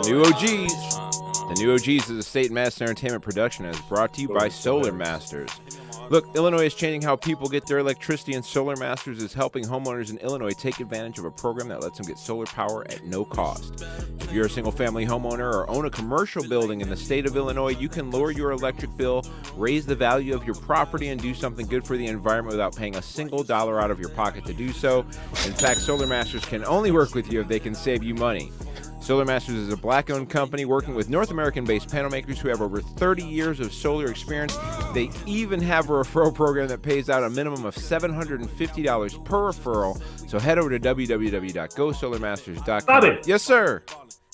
New OGs. The New OGs is a State Madison Entertainment production and is brought to you by Solar Masters. Look, Illinois is changing how people get their electricity, and Solar Masters is helping homeowners in Illinois take advantage of a program that lets them get solar power at no cost. If you're a single-family homeowner or own a commercial building in the state of Illinois, you can lower your electric bill, raise the value of your property, and do something good for the environment without paying a single dollar out of your pocket to do so. In fact, Solar Masters can only work with you if they can save you money. Solar Masters is a black-owned company working with North American-based panel makers who have over 30 years of solar experience. They even have a referral program that pays out a minimum of $750 per referral. So head over to www.gosolarmasters.com. Bobby. Yes, sir.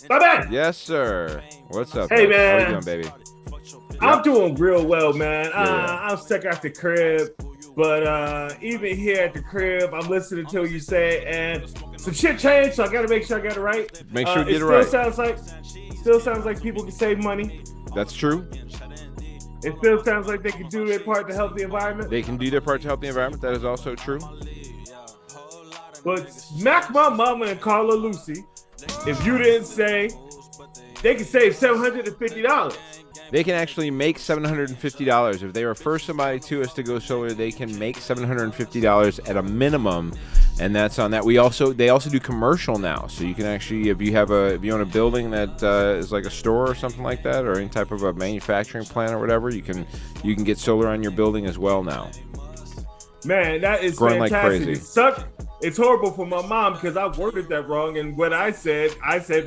Bobby. Yes, sir. What's up? Hey, man? man. How you doing, baby? I'm doing real well, man. Yeah. I'm stuck at the crib, but even here at the crib, I'm listening to what you say, and some shit changed, so I got to make sure I got it right. Make sure you get it right. Still sounds like people can save money. That's true. It still sounds like they can do their part to help the environment. They can do their part to help the environment. That is also true. But smack my mama and call her Lucy if you didn't say they can save $750. They can actually make $750. If they refer somebody to us to go solar, they can make $750 at a minimum, and that's on that. They also do commercial now, so you can actually, if you own a building that is like a store or something like that, or any type of a manufacturing plant or whatever, you can get solar on your building as well now. Man, that is growing fantastic. like crazy. It's horrible for my mom because I worded that wrong, and what I said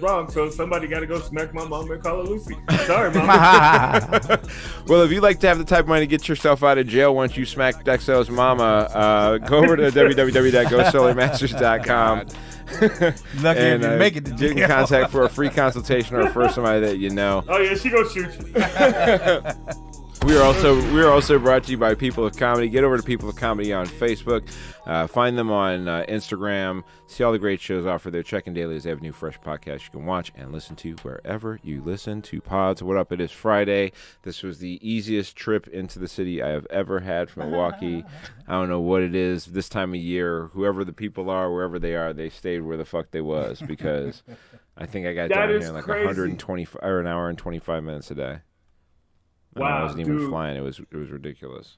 wrong. So somebody got to go smack my mom and call her Lucy. Sorry, mama. Well, if you'd like to have the type of money to get yourself out of jail once you smack Dexel's mama, go over to www.gosolarmasters.com. Lucky and if you make it to get in jail. contact for a free consultation or refer somebody that you know. Oh yeah, she gonna shoot you. We are also brought to you by People of Comedy. Get over to People of Comedy on Facebook. Find them on Instagram. See all the great shows offered there. Check-in daily as they have new fresh podcasts you can watch and listen to wherever you listen to pods. What up? It is Friday. This was the easiest trip into the city I have ever had from Milwaukee. I don't know what it is this time of year. Whoever the people are, wherever they are, they stayed where the fuck they was, because I think I got down here in like crazy. 120 or an hour and 25 minutes a day. Wow, I wasn't even dude. flying. It was ridiculous.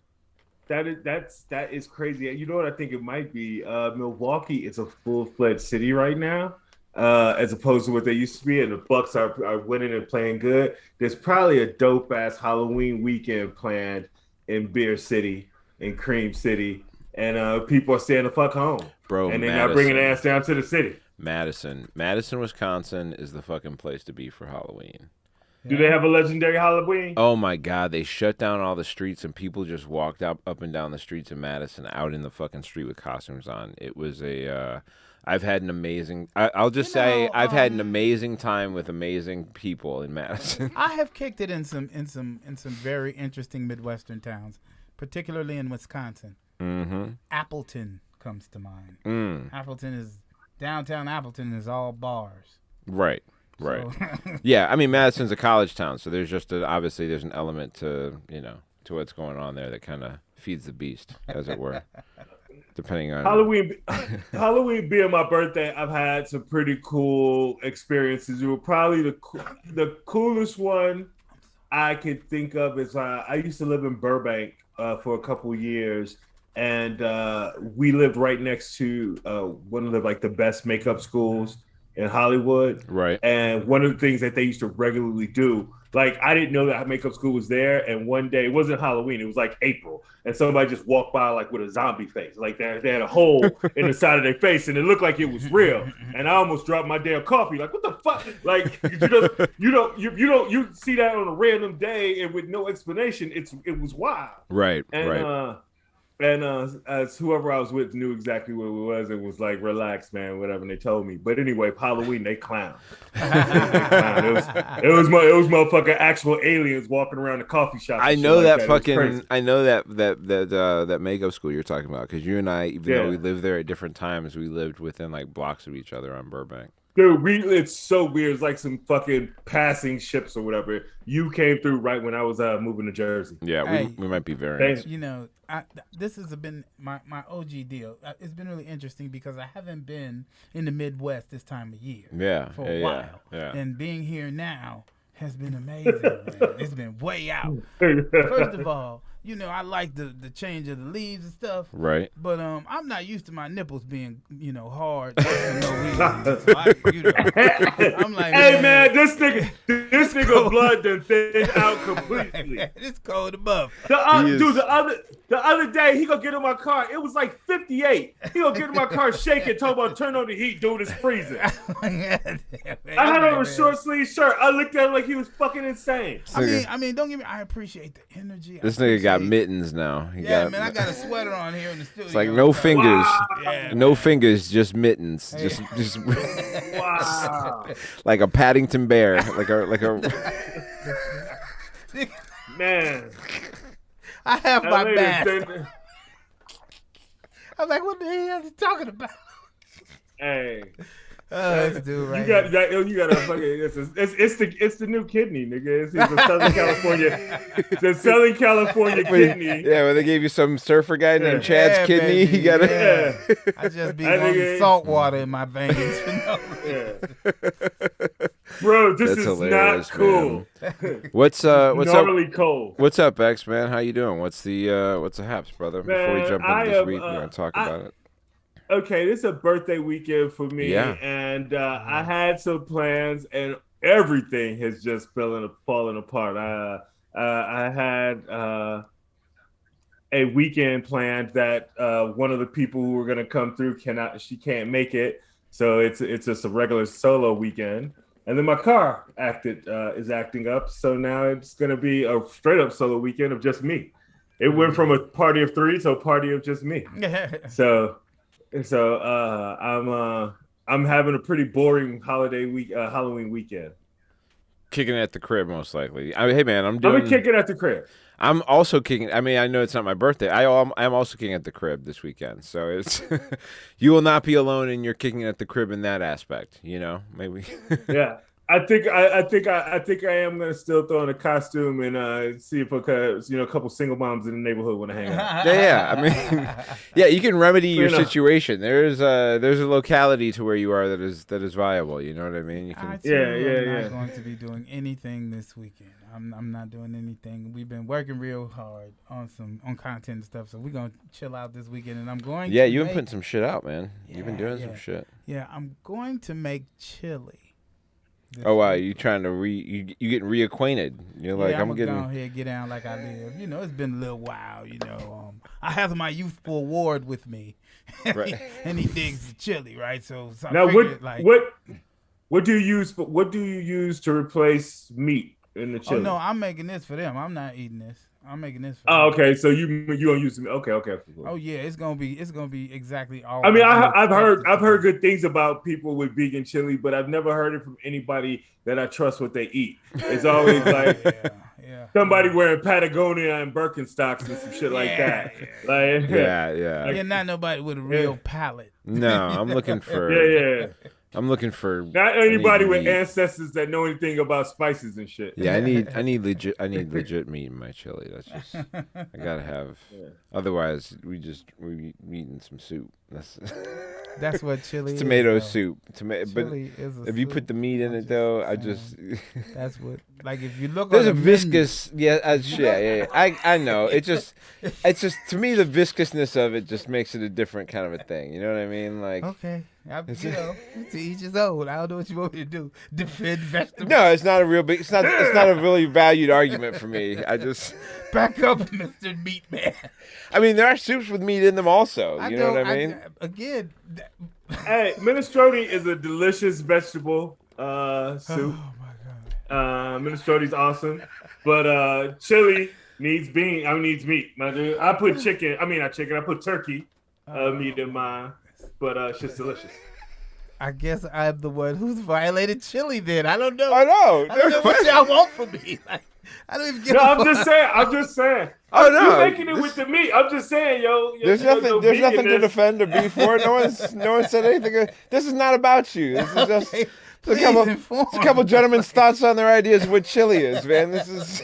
That is crazy. You know what I think it might be? Milwaukee is a full-fledged city right now, as opposed to what they used to be. And the Bucks are winning and playing good. There's probably a dope-ass Halloween weekend planned in Beer City, in Cream City, and people are staying the fuck home, Bro, and they're not bringing their ass down to the city. Madison, Wisconsin is the fucking place to be for Halloween. Do they have a legendary Halloween? Oh my God, they shut down all the streets and people just walked up and down the streets of Madison out in the fucking street with costumes on. It was I've had an amazing, I'll just say I've had an amazing time with amazing people in Madison. I have kicked it in some very interesting Midwestern towns, particularly in Wisconsin. Mm-hmm. Appleton comes to mind. Mm. Downtown Appleton is all bars. Right. Right. So Yeah, I mean, Madison's a college town, so there's just obviously there's an element to what's going on there that kind of feeds the beast, as it were. Depending on Halloween being my birthday, I've had some pretty cool experiences. It was probably the coolest one I could think of is I used to live in Burbank for a couple years, and we lived right next to one of the best makeup schools in Hollywood. Right. And one of the things that they used to regularly do, like, I didn't know that makeup school was there. And one day, it wasn't Halloween, it was like April. And somebody just walked by like with a zombie face. Like they had a hole in the side of their face and it looked like it was real. And I almost dropped my damn coffee. Like, what the fuck? Like, you see that on a random day and with no explanation. It was wild. Right. And, right. As whoever I was with knew exactly what it was, it was like, relax, man, whatever. And they told me. But anyway, Halloween, they clown. It was motherfucking actual aliens walking around the coffee shop. I know that makeup school you're talking about, because you and I, even though we lived there at different times, we lived within like blocks of each other on Burbank. Dude, it's so weird. It's like some fucking passing ships or whatever. You came through right when I was moving to Jersey. Yeah, Hey, we might be variants. You know, this has been my OG deal. It's been really interesting because I haven't been in the Midwest this time of year. Yeah, for a while. Yeah. And being here now has been amazing, man. It's been way out. First of all, you know, I like the change of the leaves and stuff. Right. But I'm not used to my nipples being, you know, hard for no reason. So I'm like, hey man, this nigga blood done thinned out completely. It's cold above. The other day he gonna get in my car. It was like 58. He gonna get in my car shaking, talking about turn on the heat, dude. It's freezing. I had on a short sleeve shirt. I looked at him like he was fucking insane. I mean, don't get me. I appreciate the energy. This nigga got mittens now. Man, I got a sweater on here in the studio. It's like no fingers, wow. no fingers, just mittens, just wow. like a Paddington bear, like a. Man, I have my mask. I'm like, what the hell is he talking about? Hey. This dude right you got a fucking it's the new kidney, nigga. It's the Southern California, the Southern California kidney. Yeah, when they gave you some surfer guy named Chad's kidney, baby, you got it. I just be wanting salt water in my veins. Bro, this is not cool. What's gnarly cold? What's up, X man? How you doing? What's the haps, brother? Man, before we jump into this week, we're gonna talk about it. Okay, this is a birthday weekend for me, and I had some plans, and everything has just fallen apart. I had a weekend planned that one of the people who were going to come through she can't make it, so it's just a regular solo weekend. And then my car is acting up, so now it's going to be a straight up solo weekend of just me. It went from a party of three to a party of just me. So I'm having a pretty boring Halloween weekend. Kicking it at the crib, most likely. Hey man, I'm kicking at the crib. I'm also kicking. I mean, I know it's not my birthday. I'm also kicking at the crib this weekend. So it's you will not be alone in your kicking at the crib in that aspect. You know, maybe. Yeah. I think I am gonna still throw in a costume and see if a couple single moms in the neighborhood want to hang out. Yeah, I mean, yeah, you can remedy your situation. There's a locality to where you are that is viable. You know what I mean? You can, I'm not going to be doing anything this weekend. I'm not doing anything. We've been working real hard on content and stuff, so we're gonna chill out this weekend. And I'm going. Yeah, you've been putting some shit out, man. You've been doing some shit. Yeah, I'm going to make chili. Oh wow, you trying to you getting reacquainted? You're like, I'm getting. Go ahead, get down like I live. You know, it's been a little while. You know, I have my youthful ward with me, right. and he digs the chili, right? So now, what do you use to replace meat in the chili? Oh no, I'm making this for them. I'm not eating this. I'm making this for them. Okay. So you don't use meat. Okay. Oh yeah, it's gonna be exactly all. I mean, I've heard good things about people with vegan chili, but I've never heard it from anybody that I trust what they eat. It's always like somebody wearing Patagonia and Birkenstocks and some shit like that. Like, You're not nobody with a real palate. No, I'm looking for I'm looking for not anybody with ancestors that know anything about spices and shit. Yeah, I need legit meat in my chili. That's just I gotta have. Yeah. Otherwise, we eating some soup. That's what chili is. Tomato soup. Chili is if you put the meat in it, though, That's what. Like if you look. There's a viscous. Yeah. I know. It's just to me the viscousness of it just makes it a different kind of a thing. You know what I mean? Like. Okay. To each his own. I don't know what you want me to do. Defend vegetables. No, it's not a real big. It's not a really valued argument for me. I just back up, Mr. Meat Man. I mean, there are soups with meat in them also. You know what I mean? Again. Hey, minestrone is a delicious vegetable soup. Oh my god. Minestrone's awesome, but chili needs needs meat. I put chicken. I put turkey meat in mine. But it's just delicious. I guess I'm the one who's violated chili then. I don't know. I know. I don't know what y'all want from me. Like, I don't even get. No, I'm just saying. Oh no, you're making it with the meat. I'm just saying, yo. There's nothing to defend or be for. No one said anything. This is not about you. This is just a couple gentlemen's thoughts on their ideas of what chili is, man. This is.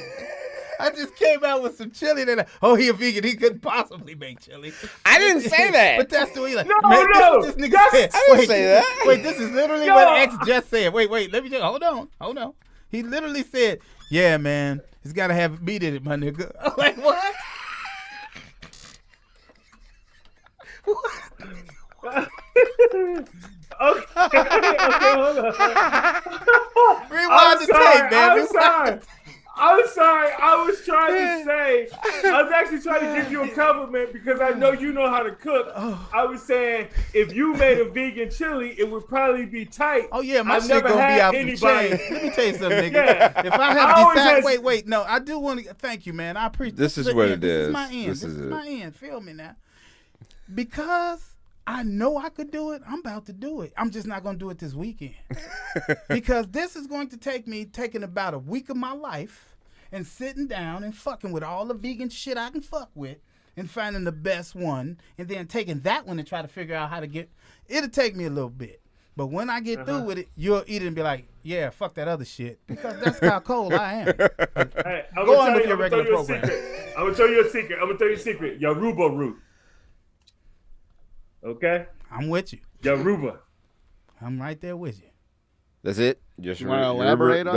I just came out with some chili. Then he a vegan. He couldn't possibly make chili. I didn't say that. But that's the way. Like, No. This nigga said. I didn't say that. Wait, this is literally what X just said. Wait. Let me just hold on. He literally said, "Yeah, man, it's got to have meat in it, my nigga." I'm like, what? Okay, hold on. Rewind the tape, man. I'm sorry. I was actually trying to give you a compliment because I know you know how to cook. I was saying if you made a vegan chili, it would probably be tight. Oh yeah, my shit gonna be out the chain. Let me tell you something, nigga. Yeah. If I have to decide, wait, no, I do want to thank you, man. I appreciate this is what it is. This is my end. This is my end. Feel me now? Because I know I could do it. I'm about to do it. I'm just not going to do it this weekend. Because this is going to take me taking about a week of my life and sitting down and fucking with all the vegan shit I can fuck with and finding the best one and then taking that one and try to figure out how to get. It'll take me a little bit. But when I get through with it, you'll eat it and be like, yeah, fuck that other shit. Because that's how cold I am. Hey, go on with your regular program. I'm going to tell you a secret. Yoruba root. Okay? I'm with you. Yoruba. I'm right there with you. That's it. Just you want to elaborate on that?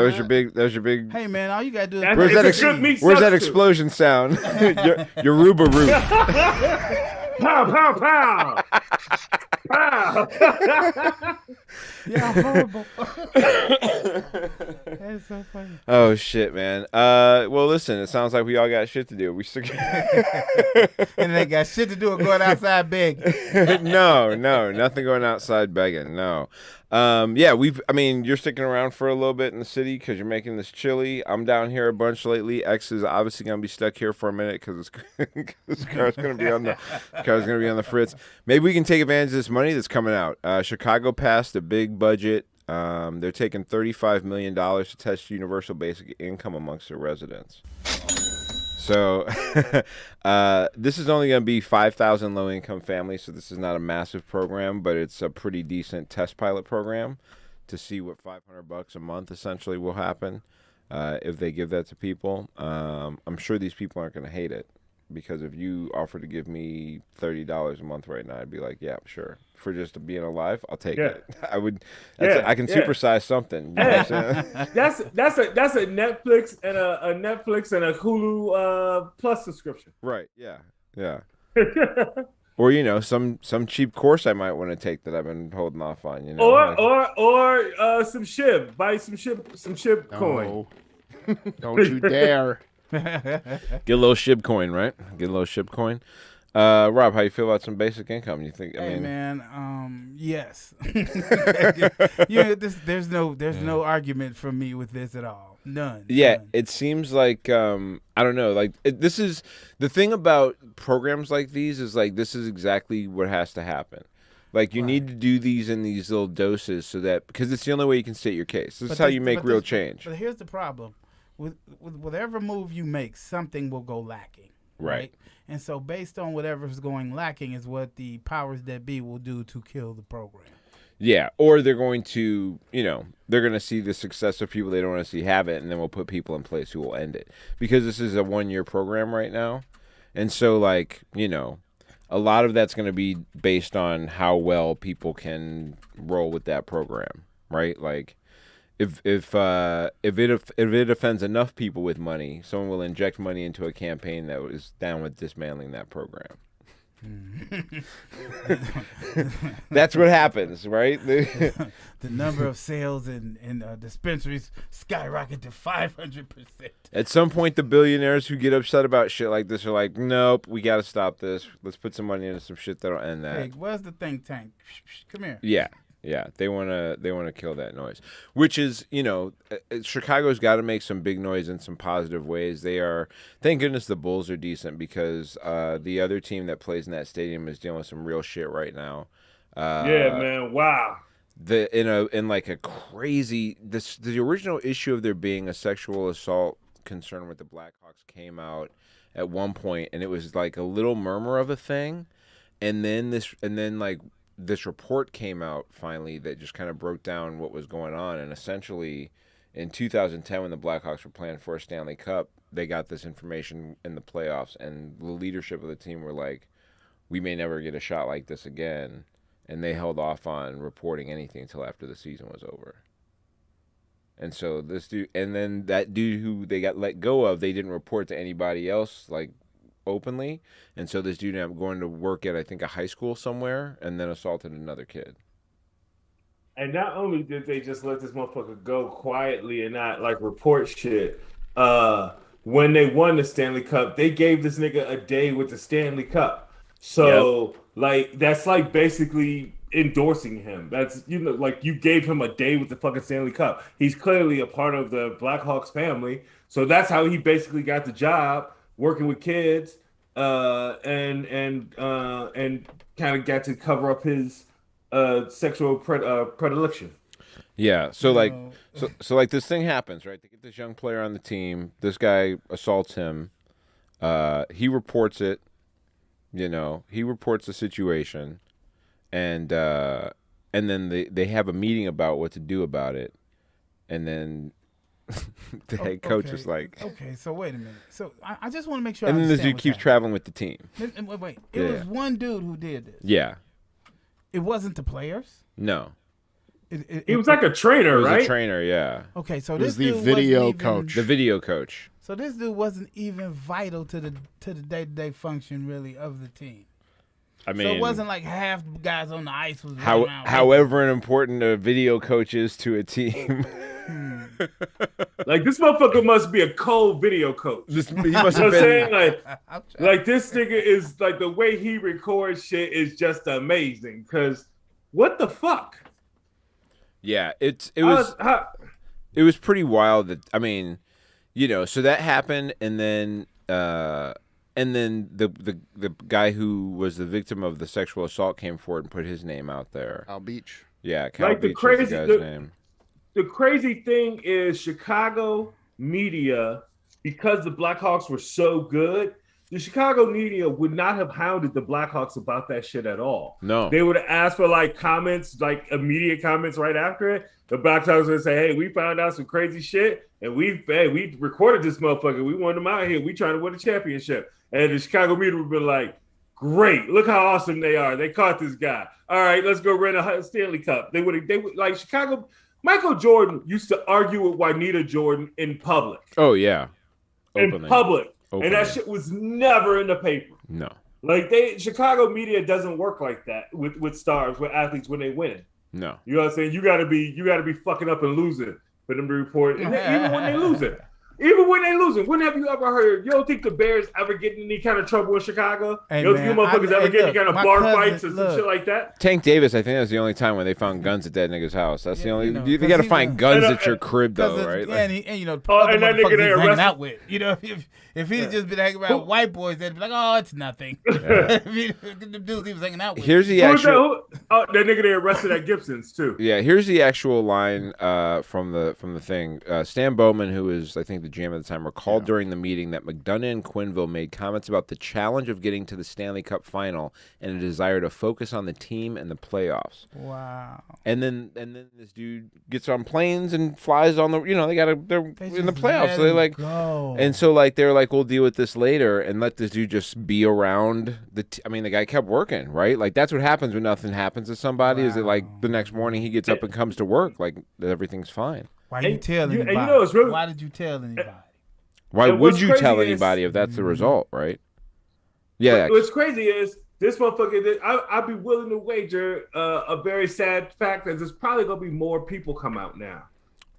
There's your big. Hey man, all you gotta do is where's that explosion sound? Yoruba root. Pow, pow, pow. Pow. Yeah, horrible. That's so funny. Oh shit, man. Well, listen. It sounds like we all got shit to do. We still. And they got shit to do with going outside begging. No, nothing going outside begging. No. Yeah, you're sticking around for a little bit in the city because you're making this chili. I'm down here a bunch lately. X is obviously gonna be stuck here for a minute because this car's gonna be on the fritz. Maybe we can take advantage of this money that's coming out. Chicago passed a big budget. They're taking $35 million to test universal basic income amongst their residents. So this is only going to be 5,000 low-income families, so this is not a massive program, but it's a pretty decent test pilot program to see what $500 a month essentially will happen if they give that to people. I'm sure these people aren't going to hate it because if you offer to give me $30 a month right now, I'd be like, yeah, sure. For just being alive, I'll take it. I would. I can supersize something. You know what I'm saying? That's a Netflix and a Hulu Plus subscription. Right. Yeah. Or some cheap course I might want to take that I've been holding off on. Or some SHIB. Buy some SHIB coin. Don't you dare. Get a little SHIB coin, right? Get a little SHIB coin. Rob, how you feel about some basic income? You think? Yes. There's no argument from me with this at all. None. Yeah, none. It seems like I don't know. Like this is the thing about programs like these is like this is exactly what has to happen. Like you need to do these in these little doses so that because it's the only way you can state your case. This is how you make real change. But here's the problem: with whatever move you make, something will go lacking. Right. And so based on whatever's going lacking is what the powers that be will do to kill the program. Yeah. Or they're going to, they're going to see the success of people they don't want to see have it, and then we'll put people in place who will end it. Because this is a 1-year program right now. And so, a lot of that's going to be based on how well people can roll with that program, right? Like, if it offends enough people with money, someone will inject money into a campaign that was down with dismantling that program. That's what happens, right? The number of sales in dispensaries skyrocket to 500%. At some point, the billionaires who get upset about shit like this are like, nope, we got to stop this. Let's put some money into some shit that'll end that. Hey, where's the think tank? Come here. Yeah, they want to kill that noise, which is, Chicago's got to make some big noise in some positive ways. Thank goodness the Bulls are decent because the other team that plays in that stadium is dealing with some real shit right now. Yeah, man, wow. The original issue of there being a sexual assault concern with the Blackhawks came out at one point, and it was like a little murmur of a thing, and then this report came out finally that just kind of broke down what was going on, and essentially in 2010 when the Blackhawks were playing for a Stanley Cup, they got this information in the playoffs, and the leadership of the team were like, we may never get a shot like this again, and they held off on reporting anything until after the season was over. And so this dude, and then that dude who they got let go of, they didn't report to anybody else, like, openly. And so this dude ended up going to work at, I think, a high school somewhere, and then assaulted another kid. And not only did they just let this motherfucker go quietly and not, like, report shit, when they won the Stanley Cup, they gave this nigga a day with the Stanley Cup. So, like, that's, like, basically endorsing him. That's, you know, like, you gave him a day with the fucking Stanley Cup. He's clearly a part of the Blackhawks family. So that's how he basically got the job, working with kids, and kind of got to cover up his sexual predilection. Yeah, so like, so like this thing happens, right? They get this young player on the team. This guy assaults him. He reports it. You know, he reports the situation, and then they have a meeting about what to do about it, and then the head coach is like, okay, so wait a minute. So I just want to make sure. And then this dude keeps traveling with the team. Wait. It was one dude who did this. Yeah. It wasn't the players. No. He was like a trainer, right? He was a trainer, yeah. Okay, so This this is the dude video wasn't even, coach. The video coach. So this dude wasn't even vital to the day-to-day function, really, of the team. I mean, so it wasn't like half the guys on the ice was however important a video coach is to a team. Like, this motherfucker must be a cold video coach. He must You know have what I'm been. saying? Like this nigga is, like, the way he records shit is just amazing. Because what the fuck? Yeah, it was pretty wild. That, I mean, you know, so that happened, and then the guy who was the victim of the sexual assault came forward and put his name out there. Al Beach. Yeah, Cal Like, Beach is the guy's name. The crazy thing is Chicago media, because the Blackhawks were so good, the Chicago media would not have hounded the Blackhawks about that shit at all. No. They would have asked for, like, comments, like immediate comments right after it. The Blackhawks would say, hey, we found out some crazy shit, and we recorded this motherfucker. We want him out here. We trying to win a championship. And the Chicago media would be like, great, look how awesome they are. They caught this guy. All right, let's go rent a Stanley Cup. They would like Chicago. Michael Jordan used to argue with Juanita Jordan in public. Oh, yeah. Openly. In public. Openly. And that shit was never in the paper. No. Like, Chicago media doesn't work like that with stars, with athletes when they win. No. You know what I'm saying? You gotta be fucking up and losing for them to report. And even when they lose it. Even when they losing, when have you ever heard? You don't think the Bears ever get in any kind of trouble in Chicago? Hey, you don't think you motherfuckers ever get any kind of bar fights or some shit like that? Tank Davis, I think that's the only time when they found guns at that nigga's house. That's the only. You know, you got to find guns at your crib, though, right? Yeah, and you know, and that nigga they hanging arrested. out with. You know, if he'd just been hanging around with white boys, they'd be like, oh, it's nothing. The dudes he was hanging out with. Here's the actual. That nigga they arrested at Gibson's too. Yeah, here's the actual line from the thing. Stan Bowman, who was I think the GM at the time, recalled during the meeting that McDonough and Quenneville made comments about the challenge of getting to the Stanley Cup final and a desire to focus on the team and the playoffs. Wow. And then this dude gets on planes and flies on the. You know, they're in the playoffs, so they like. Go. And so like they're like, we'll deal with this later and let this dude just be around I mean, the guy kept working, right? Like that's what happens when nothing happens to somebody. Is that like the next morning he gets up and comes to work like everything's fine. Why you tell anybody? And you know, it's really, why did you tell anybody? Why would you tell anybody if that's the result, right? Yeah. What's crazy is this motherfucker. I'd be willing to wager a very sad fact that there's probably gonna be more people come out now.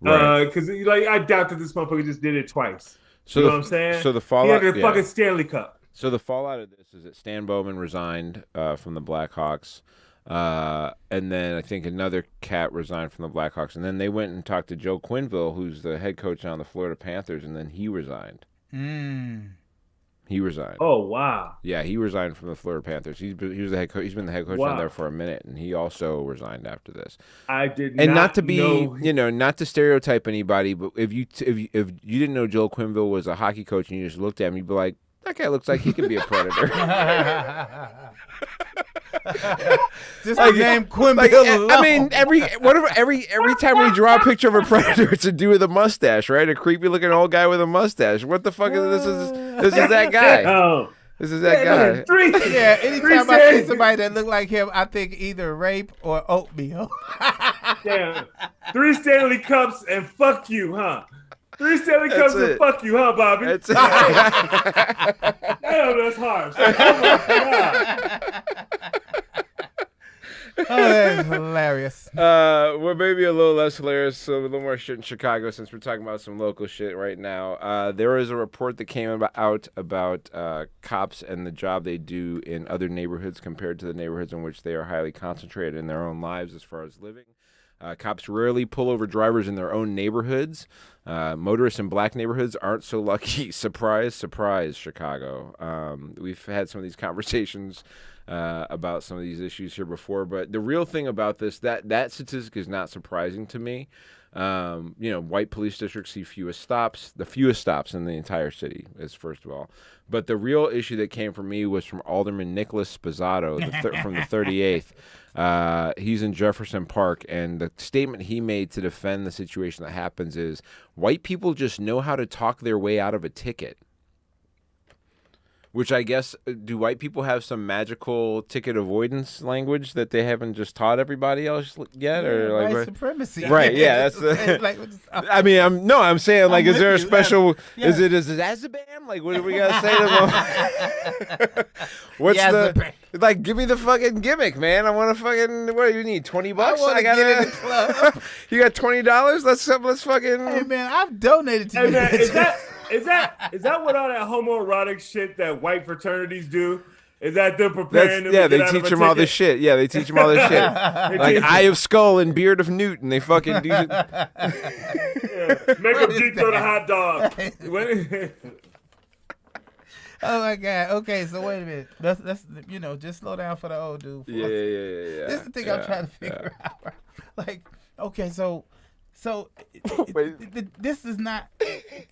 Right. Because like I doubt that this motherfucker just did it twice. So you know what I'm saying? So the fallout. He had the fucking Stanley Cup. So the fallout of this is that Stan Bowman resigned from the Blackhawks, and then I think another cat resigned from the Blackhawks, and then they went and talked to Joe Quenneville, who's the head coach on the Florida Panthers, and then he resigned. He resigned. Oh wow. Yeah, he resigned from the Florida Panthers. He was the head coach. He's been the head coach down there for a minute, and he also resigned after this. I did and not to be, know... not to stereotype anybody, but if you didn't know Joel Quenneville was a hockey coach and you just looked at him, you'd be like, that guy looks like he could be a Predator. Just the name Quenneville. I mean, every time we draw a picture of a Predator, it's a dude with a mustache, right? A creepy looking old guy with a mustache. What the fuck is this? This is that guy. Oh. This is that guy. Anytime I see somebody that look like him, I think either rape or oatmeal. Damn. 3 Stanley Cups and fuck you, huh? 3 Stanley Cups and fuck you, huh, Bobby? That's it. Damn, that's harsh. Oh my God. Oh, that's hilarious. Well, maybe a little less hilarious, so a little more shit in Chicago since we're talking about some local shit right now. There is a report that came out about cops and the job they do in other neighborhoods compared to the neighborhoods in which they are highly concentrated in their own lives as far as living. Cops rarely pull over drivers in their own neighborhoods. Motorists in black neighborhoods aren't so lucky. Surprise, surprise, Chicago. We've had some of these conversations about some of these issues here before, but the real thing about this, that statistic is not surprising to me. White police districts see the fewest stops in the entire city, is first of all. But the real issue that came from me was from Alderman Nicholas Spazzato from the 38th. He's in Jefferson Park, and the statement he made to defend the situation that happens is, white people just know how to talk their way out of a ticket. Which I guess, do white people have some magical ticket avoidance language that they haven't just taught everybody else yet, or like white supremacy? Right? Yeah, that's. I mean, I'm saying, like, is there a special? Yeah. Is it Azabam? Like, what do we gotta say to them? What's the like? Give me the fucking gimmick, man. I want to fucking. What do you need? $20? I gotta get in the club. You got $20? Let's fucking. Hey man, I've donated to you. Man, is that what all that homoerotic shit that white fraternities do? Is that them preparing them? Yeah, they teach them all this shit. Yeah, they teach them all this shit. Like Eye of Skull and Beard of Newt, and they fucking do it. Yeah. Make them geek on a hot dog. Oh my God. Okay, so wait a minute. Let's just slow down for the old dude. Yeah. This is the thing I'm trying to figure out. Like, okay, so this is not.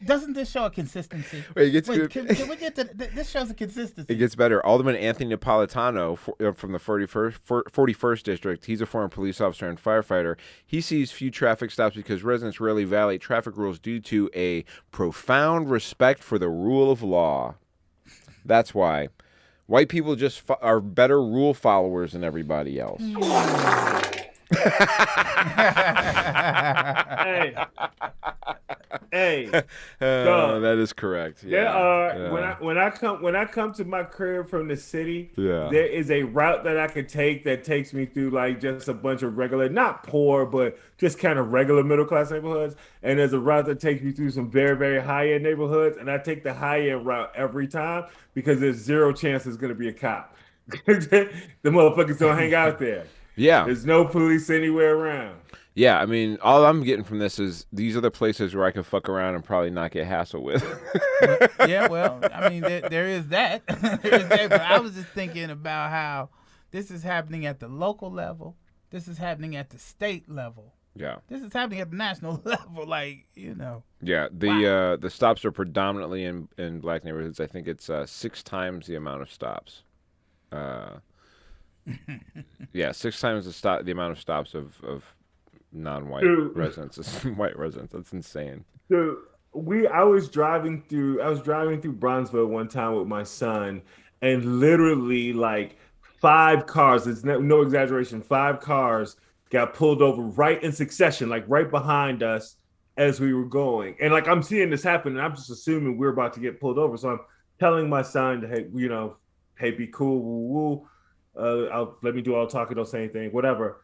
Doesn't this show a consistency? Wait, can we get to this? Shows a consistency. It gets better. Alderman Anthony Napolitano from the 41st district. He's a former police officer and firefighter. He sees few traffic stops because residents rarely violate traffic rules due to a profound respect for the rule of law. That's why white people just are better rule followers than everybody else. Hey, that is correct. There are when I come to my crib from the city, there is a route that I could take that takes me through like just a bunch of regular, not poor, but just kind of regular middle class neighborhoods. And there's a route that takes me through some very, very high end neighborhoods, and I take the high end route every time because there's zero chance there's gonna be a cop. The motherfuckers don't hang out there. Yeah. There's no police anywhere around. Yeah, I mean, all I'm getting from this is these are the places where I can fuck around and probably not get hassled with. Yeah, well, I mean, there is that. But I was just thinking about how this is happening at the local level. This is happening at the state level. Yeah. This is happening at the national level, Yeah, the stops are predominantly in black neighborhoods. I think it's 6 times the amount of stops. 6 times the amount of stops of non-white residents, white residents. That's insane. Dude, I was driving through Bronzeville one time with my son, and literally like 5 cars, it's no exaggeration, 5 cars got pulled over right in succession, like right behind us as we were going. And like I'm seeing this happen, and I'm just assuming we're about to get pulled over. So I'm telling my son, hey, be cool, woo woo. Let me do all the talking, don't say anything, whatever.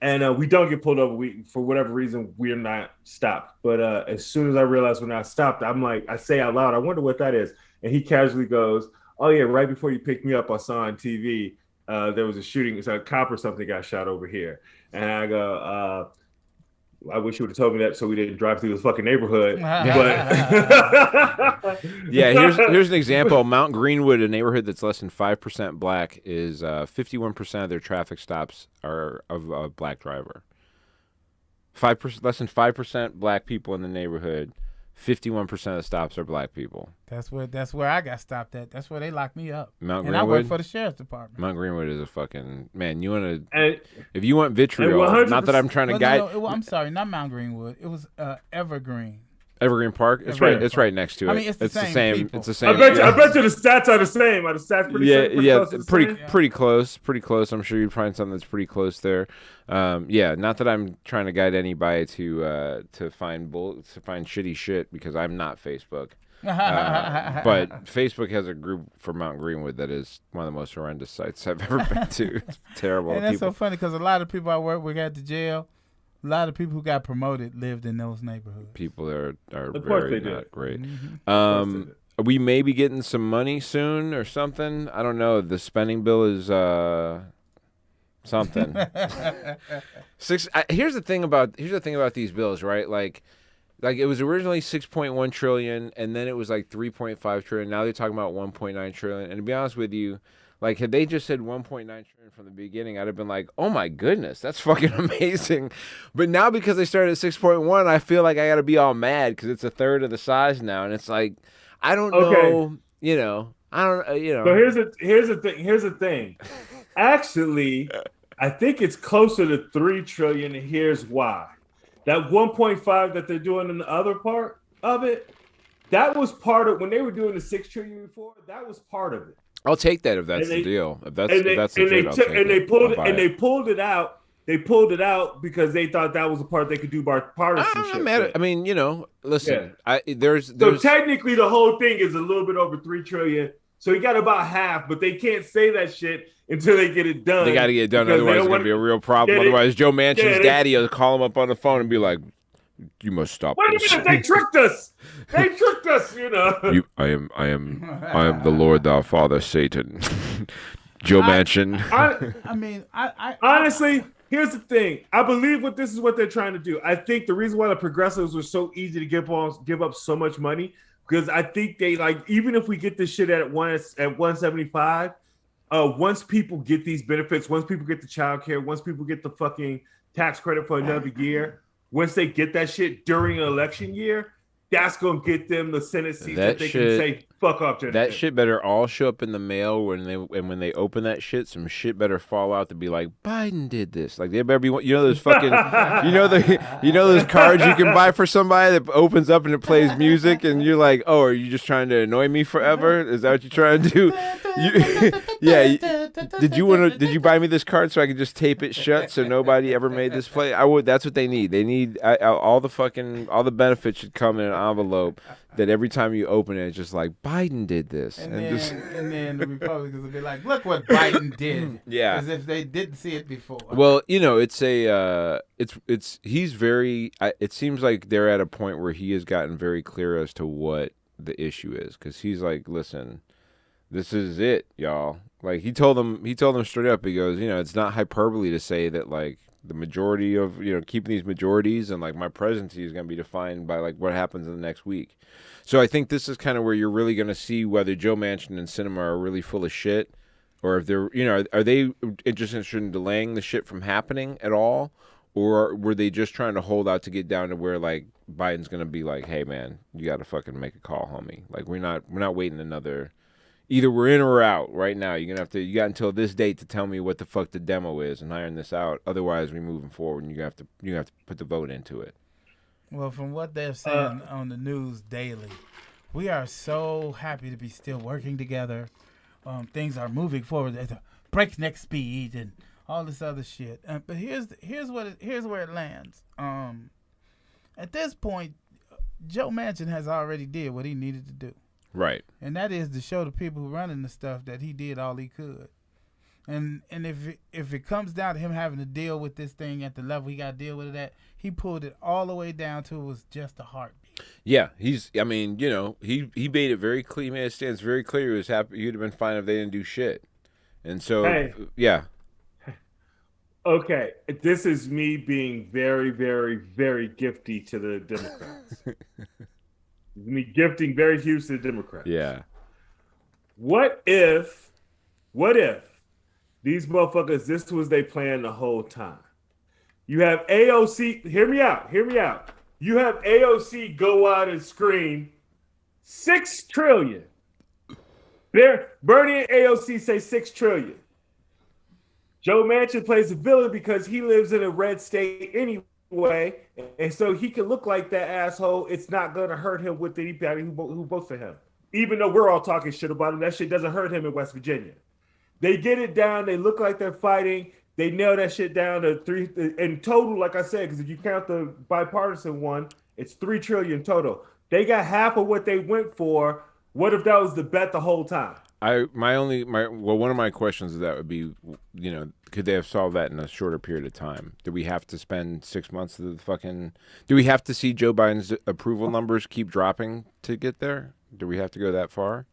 And we don't get pulled over. For whatever reason, we're not stopped. But as soon as I realized we're not stopped, I'm like, I say out loud, I wonder what that is. And he casually goes, oh yeah, right before you picked me up, I saw on TV there was a shooting. So a cop or something got shot over here. And I go, I wish you would have told me that so we didn't drive through this fucking neighborhood. But yeah, here's an example. Mount Greenwood, a neighborhood that's less than 5% black, is 51% of their traffic stops are of a black driver. 5%, less than 5% black people in the neighborhood. 51% of the stops are black people. That's where I got stopped at. That's where they locked me up. Mount Greenwood? I work for the sheriff's department. Mount Greenwood is a fucking man. You want to? If you want vitriol, not that I'm trying to guide. No, I'm sorry, not Mount Greenwood. It was Evergreen. Evergreen Park. It's right. It's right next to it. I mean, it's the same. It's the same. I bet you the stats are the same. Are the stats pretty close. Pretty close. I'm sure you'd find something that's pretty close there. Not that I'm trying to guide anybody to find shitty shit because I'm not Facebook. But Facebook has a group for Mount Greenwood that is one of the most horrendous sites I've ever been to. It's terrible. And that's so funny because a lot of people I work with at the jail. A lot of people who got promoted lived in those neighborhoods. People are very not great. Mm-hmm. We may be getting some money soon or something. I don't know. The spending bill is something. Here's the thing about these bills, right? Like it was originally 6.1 trillion, and then it was like 3.5 trillion. Now they're talking about 1.9 trillion. And to be honest with you, like, had they just said 1.9 trillion from the beginning, I'd have been like, oh, my goodness, that's fucking amazing. But now because they started at 6.1, I feel like I got to be all mad because it's a third of the size now. And it's like, I don't know, I don't. So here's the thing. Actually, I think it's closer to 3 trillion, and here's why. That 1.5 that they're doing in the other part of it, that was part of, when they were doing the 6 trillion before, that was part of it. I'll take that if that's the deal. If that's legit, they pulled it out. They pulled it out because they thought that was the part they could do partisanship. I mean, listen. Yeah. So technically, the whole thing is a little bit over 3 trillion. So you got about half, but they can't say that shit until they get it done. They got to get it done, otherwise it's going to be a real problem. Otherwise, Joe Manchin's daddy will call him up on the phone and be like, "You must stop this." What do you mean? They tricked us. They tricked us. I am the Lord, thou Father, Satan. Joe Manchin. Honestly, here's the thing. I believe this is what they're trying to do. I think the reason why the progressives were so easy to give up so much money, because I think they, like, even if we get this shit at 175, once people get these benefits, once people get the child care, once people get the fucking tax credit for another year, once they get that shit during an election year, that's going to get them the Senate seat that they can say, fuck off to that shit better all show up in the mail when they open that shit, some shit better fall out to be like, Biden did this. Like, they better be, those fucking, those cards you can buy for somebody that opens up and it plays music and you're like, oh, are you just trying to annoy me forever? Is that what you're trying to do? Did you buy me this card so I could just tape it shut so nobody ever made this play? That's what they need. They need all the benefits should come in an envelope that every time you open it, it's just like, Biden did this. And then the Republicans will be like, look what Biden did. Yeah. As if they didn't see it before. Well, it seems like they're at a point where he has gotten very clear as to what the issue is. Because he's like, listen, this is it, y'all. Like, he told them straight up, he goes, it's not hyperbole to say that, like, the majority of, keeping these majorities and, like, my presidency is going to be defined by, like, what happens in the next week. So I think this is kind of where you're really going to see whether Joe Manchin and Sinema are really full of shit, or if they're, are they just interested in delaying the shit from happening at all, or were they just trying to hold out to get down to where, like, Biden's going to be like, hey man, you got to fucking make a call, homie. Like, we're not waiting another. Either we're in or we're out right now. You got until this date to tell me what the fuck the demo is and iron this out. Otherwise, we're moving forward, and you have to put the vote into it. Well, from what they're saying on the news daily, we are so happy to be still working together. Things are moving forward at a breakneck speed and all this other shit. But here's where it lands. At this point, Joe Manchin has already did what he needed to do. Right. And that is to show the people who running the stuff that he did all he could. And if it comes down to him having to deal with this thing at the level he got to deal with it at, he pulled it all the way down to it was just a heartbeat. Yeah, he made it very clear. He made it stands very clear. He was happy. He'd have been fine if they didn't do shit. And so, yeah. Okay, this is me being very, very, very gifty to the Democrats. Me gifting very huge to the Democrats. Yeah. What if these motherfuckers, this was they plan the whole time? You have AOC, hear me out. You have AOC go out and scream $6 trillion. Bernie and AOC say $6 trillion. Joe Manchin plays the villain because he lives in a red state anyway, and so he can look like that asshole. It's not going to hurt him with anybody who votes for him. Even though we're all talking shit about him, that shit doesn't hurt him in West Virginia. They get it down. They look like they're fighting. They nail that shit down to $3 in total, like I said, because if you count the bipartisan one, it's $3 trillion total. They got half of what they went for. What if that was the bet the whole time? One of my questions of that would be, could they have solved that in a shorter period of time? Do we have to spend 6 months of the fucking? Do we have to see Joe Biden's approval numbers keep dropping to get there? Do we have to go that far?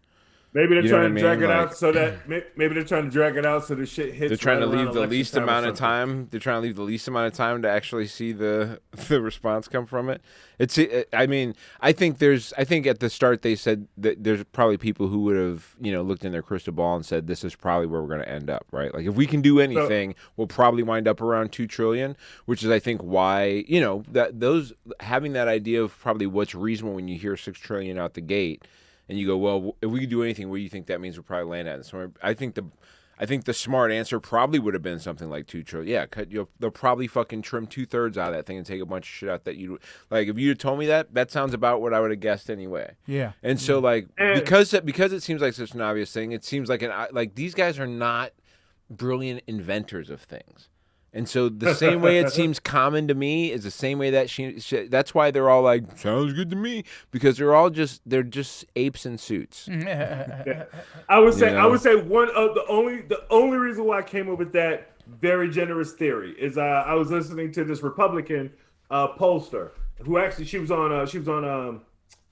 Maybe they're trying to drag it out so that maybe they're trying to drag it out so the shit hits. They're trying to leave the least amount of time. They're trying to leave the least amount of time to actually see the response come from it. I think at the start they said that there's probably people who would have looked in their crystal ball and said this is probably where we're going to end up, right? Like if we can do anything, we'll probably wind up around $2 trillion, which is I think why that those having that idea of probably what's reasonable when you hear $6 trillion out the gate. And you go, well, if we could do anything, what do you think that means we'll probably land at? So I think the smart answer probably would have been something like $2 trillion. Yeah, they'll probably fucking trim 2/3 out of that thing and take a bunch of shit out that you like. If you had told me that sounds about what I would have guessed anyway. Yeah. And so because it seems like such an obvious thing, it seems like these guys are not brilliant inventors of things. And so the same way it seems common to me is the same way that that's why they're all like, sounds good to me, because they're just apes in suits. I would say one of the only reason why I came up with that very generous theory is I was listening to this Republican pollster who actually she was on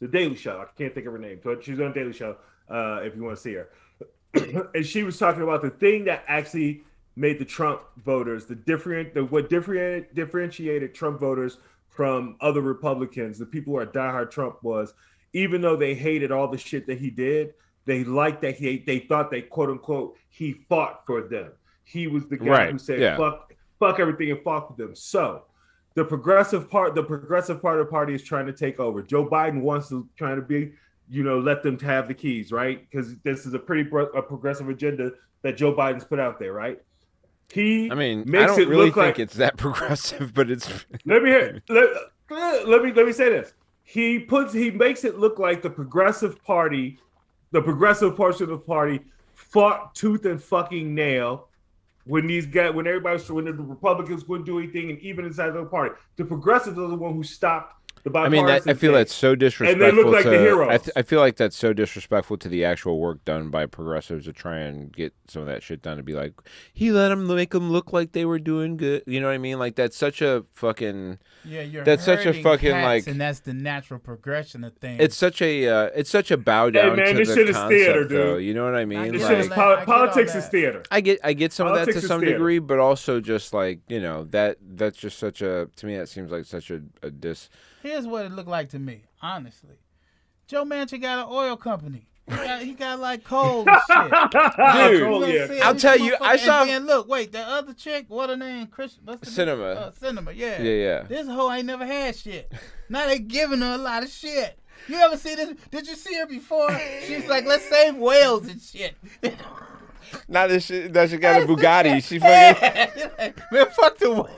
the Daily Show. I can't think of her name, but she was on the Daily Show if you want to see her. And she was talking about the thing that actually made the Trump voters what differentiated Trump voters from other Republicans, the people who are diehard Trump, was even though they hated all the shit that he did, they liked that they thought that quote unquote he fought for them. He was the guy who said fuck everything and fought for them. So the progressive part of the party is trying to take over. Joe Biden wants to trying to be, let them have the keys, right? Because this is a progressive agenda that Joe Biden's put out there, right? I don't really think it's that progressive, but it's. Let me say this. He makes it look like the progressive portion of the party fought tooth and fucking nail when the Republicans wouldn't do anything, and even inside the party, the progressives are the one who stopped the bipartisan. I feel that's so disrespectful. And they look like the heroes. I feel like that's so disrespectful to the actual work done by progressives to try and get some of that shit done. To be like, he let them make them look like they were doing good. You know what I mean? Like that's such a fucking. Yeah, you're. That's such a fucking like. And that's the natural progression of things. It's such a bow down to this the shit is concept, theater, though. dude. You know what I mean? Politics is theater. I get some politics of that to some theater. degree, but also just like that's just such a to me that seems like such a dis. Here's what it looked like to me, honestly. Joe Manchin got an oil company. He got like coal and shit. Dude, I'll tell you, I saw. And look, wait, the other chick, what her name? Cinema. Cinema, yeah. Yeah. This hoe ain't never had shit. Now they giving her a lot of shit. You ever see this? Did you see her before? She's like, let's save whales and shit. Not this shit. That she got a Bugatti. She fucking. Man, fuck the whale.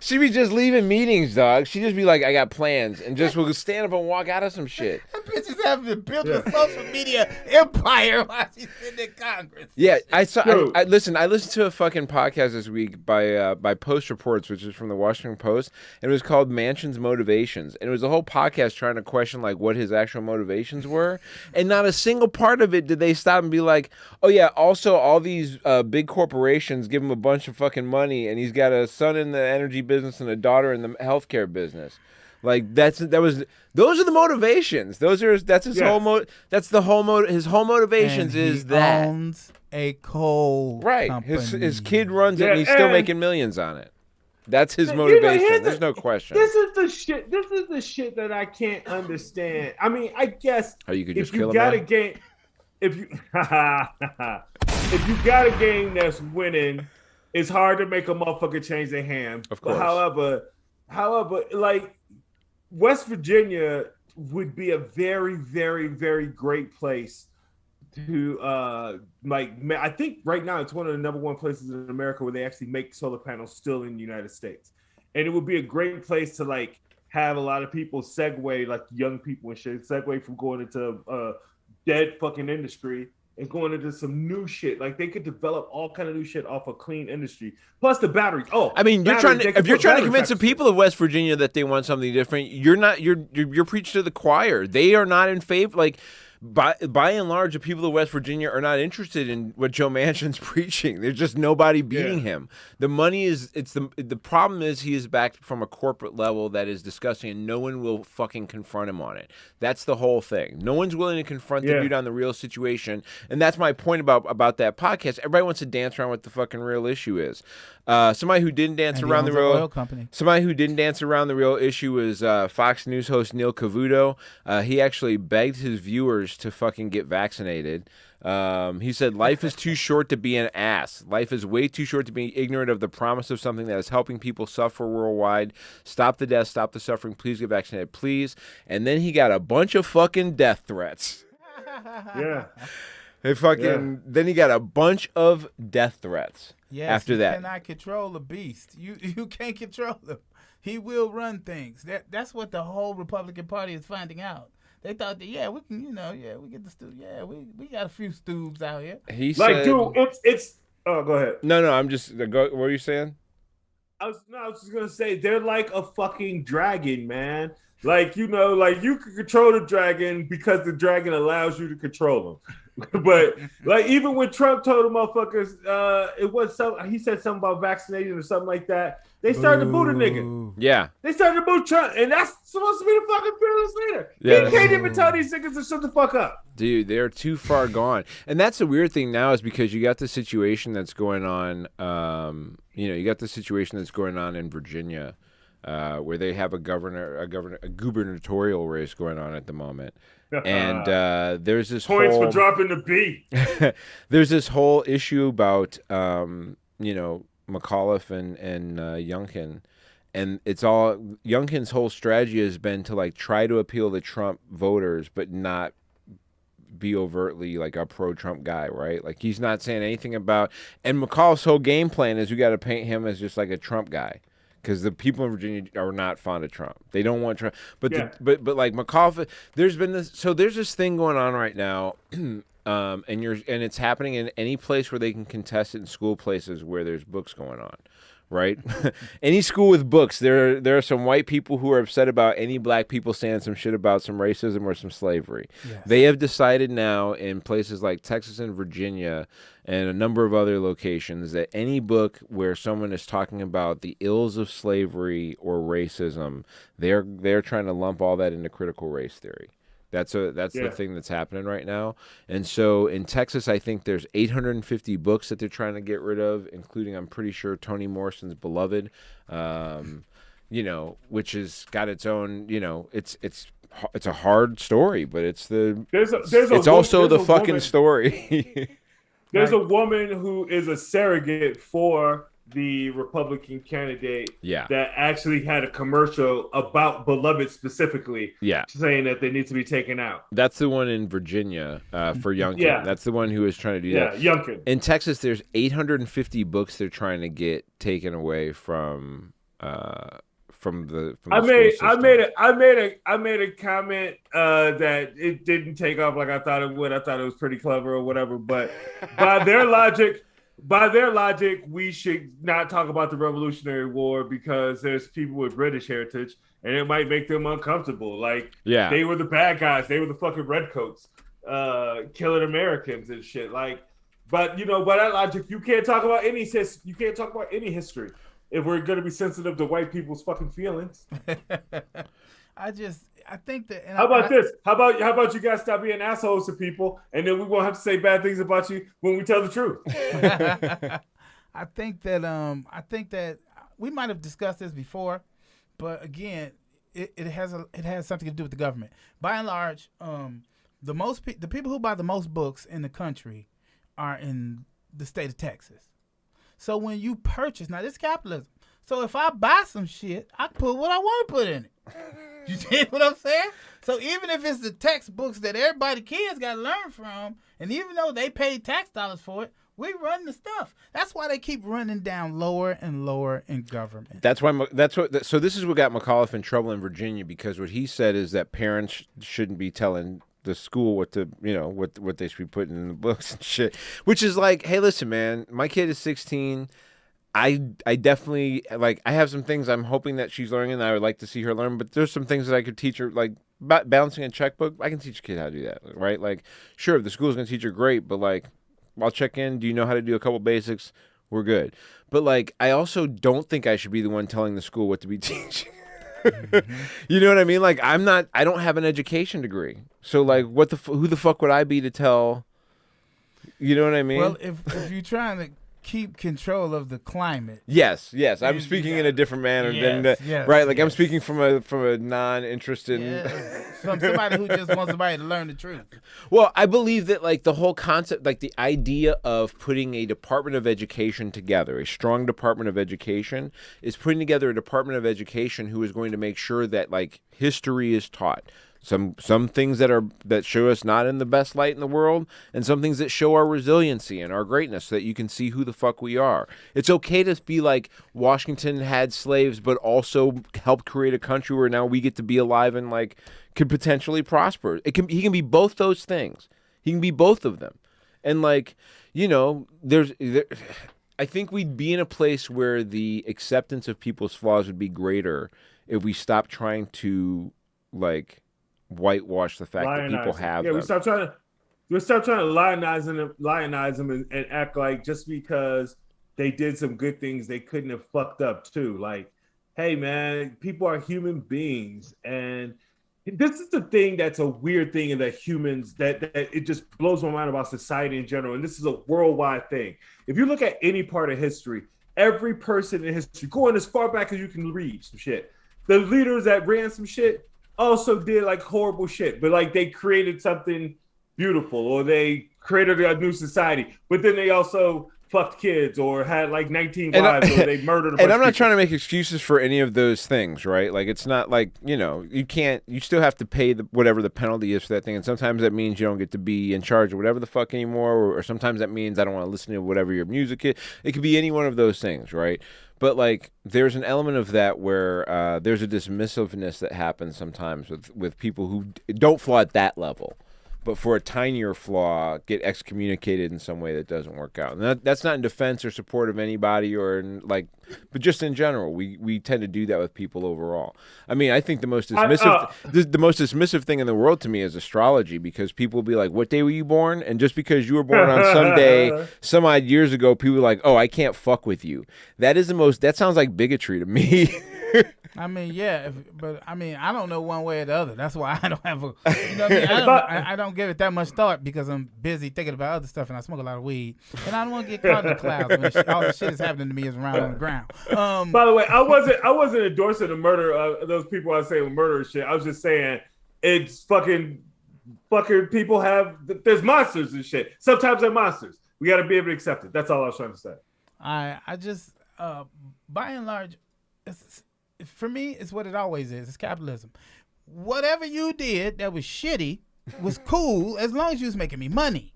She be just leaving meetings, dog. She just be like, I got plans, and just will stand up and walk out of some shit. That bitch is having to build a social media empire while she's sitting in Congress. Yeah, I saw. I listened to a fucking podcast this week by Post Reports, which is from the Washington Post, and it was called Manchin's Motivations, and it was a whole podcast trying to question like what his actual motivations were, and not a single part of it did they stop and be like, oh yeah, also all these big corporations give him a bunch of fucking money, and he's got a son in the energy business and a daughter in the healthcare business. Like those are the motivations. That's his whole his whole motivations and is that owns a coal company. His kid runs it, and he's still making millions on it. That's his motivation. There's no question. This is the shit that I can't understand. I mean, I guess you could just kill him. If you got a game that's winning, it's hard to make a motherfucker change their hand. Of course. But however, like West Virginia would be a very, very, very great place to I think right now it's one of the number one places in America where they actually make solar panels still in the United States. And it would be a great place to like have a lot of people segue, like young people and shit, segue from going into dead fucking industry and going into some new shit. Like they could develop all kind of new shit off a clean industry. Plus the battery. I mean, if you're trying to convince the people of West Virginia that they want something different, you're preaching to the choir. They are not in favor. Like by and large, the people of West Virginia are not interested in what Joe Manchin's preaching. There's just nobody beating him. The money is the problem is he is backed from a corporate level that is disgusting, and no one will fucking confront him on it. That's the whole thing. No one's willing to confront the dude on the real situation, and that's my point about that podcast. Everybody wants to dance around what the fucking real issue is. Somebody who didn't dance around the real issue is Fox News host Neil Cavuto. He actually begged his viewers to fucking get vaccinated. He said, life is too short to be an ass. Life is way too short to be ignorant of the promise of something that is helping people suffer worldwide. Stop the death, stop the suffering. Please get vaccinated, please. And then he got a bunch of fucking death threats. Yeah. Then he got a bunch of death threats. Yes, after that. You cannot control a beast. You can't control him. He will run things. That's what the whole Republican Party is finding out. They thought that, we can, we get the stew. Yeah, we got a few stews out here. He said, dude, it's. Oh, go ahead. No, I'm just. What were you saying? I was just gonna say they're like a fucking dragon, man. Like you can control the dragon because the dragon allows you to control them. But like even when Trump told the motherfuckers, he said something about vaccinating or something like that. They started to boo the nigga. Yeah. They started to boo Trump, and that's supposed to be the fucking fearless leader. Yeah, he can't even tell these niggas to shut the fuck up. Dude, they're too far gone. And that's the weird thing now is because you got the situation that's going on, you got the situation that's going on in Virginia, where they have a gubernatorial race going on at the moment. And there's this points for dropping the B. There's this whole issue about McAuliffe and Youngkin, and it's all Youngkin's whole strategy has been to like try to appeal to Trump voters, but not be overtly like a pro-Trump guy, right? Like he's not saying anything about. And McAuliffe's whole game plan is we got to paint him as just like a Trump guy. Because the people in Virginia are not fond of Trump. They don't want Trump. But like McAuliffe, there's this thing going on right now, and it's happening in any place where they can contest it in school places where there's books going on, right? Any school with books, there are some white people who are upset about any black people saying some shit about some racism or some slavery. Yes. They have decided now in places like Texas and Virginia and a number of other locations that any book where someone is talking about the ills of slavery or racism, they're trying to lump all that into critical race theory. That's the thing that's happening right now. And so in Texas, I think there's 850 books that they're trying to get rid of, including, I'm pretty sure, Toni Morrison's Beloved, which has got its own, it's a hard story, but it's also the fucking story. There's a woman who is a surrogate for the Republican candidate that actually had a commercial about Beloved specifically, saying that they need to be taken out. That's the one in Virginia for Youngkin. Yeah. That's the one who is trying to do that. Yeah, Youngkin. In Texas, there's 850 books they're trying to get taken away from the I made a comment that it didn't take off like I thought it would. I thought it was pretty clever or whatever. But by their logic, we should not talk about the Revolutionary War because there's people with British heritage, and it might make them uncomfortable. Like, they were the bad guys. They were the fucking redcoats, killing Americans and shit. Like, but by that logic, you can't talk about any history if we're gonna be sensitive to white people's fucking feelings. I think that. And how about this? How about you guys stop being assholes to people, and then we won't have to say bad things about you when we tell the truth. I think that we might have discussed this before, but again, it has something to do with the government. By and large, the people who buy the most books in the country are in the state of Texas. So when you purchase, now this is capitalism. So if I buy some shit, I put what I want to put in it. You see what I'm saying? So even if it's the textbooks that kids got to learn from, and even though they pay tax dollars for it, we run the stuff. That's why they keep running down lower and lower in government. So this is what got McAuliffe in trouble in Virginia, because what he said is that parents shouldn't be telling the school what they should be putting in the books and shit. Which is like, hey, listen, man, my kid is 16. I definitely, like, I have some things I'm hoping that she's learning and I would like to see her learn, but there's some things that I could teach her, like balancing a checkbook. I can teach a kid how to do that, right? Like, sure, if the school's going to teach her, great, but like, I'll check in. Do you know how to do a couple basics? We're good. But like, I also don't think I should be the one telling the school what to be teaching. Mm-hmm. You know what I mean? Like, I don't have an education degree. So like, who the fuck would I be to tell? You know what I mean? Well, if you're trying to keep control of the climate. Yes. I'm speaking in a different manner right? Like, I'm speaking from a non-interested from somebody who just wants somebody to learn the truth. Well, I believe that like the whole concept, like the idea of putting a Department of Education together, a strong Department of Education, is putting together a Department of Education who is going to make sure that like history is taught. Some things that show us not in the best light in the world, and some things that show our resiliency and our greatness, so that you can see who the fuck we are. It's okay to be like Washington had slaves, but also helped create a country where now we get to be alive and like could potentially prosper. He can be both those things. He can be both of them, and like, you know, I think we'd be in a place where the acceptance of people's flaws would be greater if we stopped trying to like whitewash the fact that people have them. We start trying to lionize them and act like just because they did some good things, they couldn't have fucked up too. Like, hey man, people are human beings, and this is the thing that's a weird thing in that humans that it just blows my mind about society in general. And this is a worldwide thing. If you look at any part of history, every person in history, going as far back as you can read some shit, the leaders that ran some shit also did like horrible shit, but like they created something beautiful, or they created a new society, but then they also fucked kids or had like 19 wives, or they murdered a bunch and I'm not of people. trying to make excuses for any of those things, right? Like, it's not like, you know, you still have to pay whatever the penalty is for that thing, and sometimes that means you don't get to be in charge of whatever the fuck anymore, or sometimes that means I don't want to listen to whatever your music is. It could be any one of those things, right? But like, there's an element of that where there's a dismissiveness that happens sometimes with people who don't flaw at that level, but for a tinier flaw get excommunicated in some way that doesn't work out. And that's not in defense or support of anybody, but just in general, we tend to do that with people overall. I mean, I think the most dismissive thing in the world to me is astrology, because people will be like, "What day were you born?" And just because you were born on some day, some odd years ago, people are like, "Oh, I can't fuck with you." That sounds like bigotry to me. I mean, but I mean, I don't know one way or the other. That's why I don't have you know what I mean? I don't give it that much thought, because I'm busy thinking about other stuff, and I smoke a lot of weed, and I don't want to get caught in the clouds when all the shit is happening to me is around on the ground. By the way, I wasn't endorsing the murder of those people I say were murder shit. I was just saying it's fucking people there's monsters and shit. Sometimes they're monsters. We got to be able to accept it. That's all I was trying to say. I just by and large, for me, it's what it always is. It's capitalism. Whatever you did that was shitty was cool as long as you was making me money.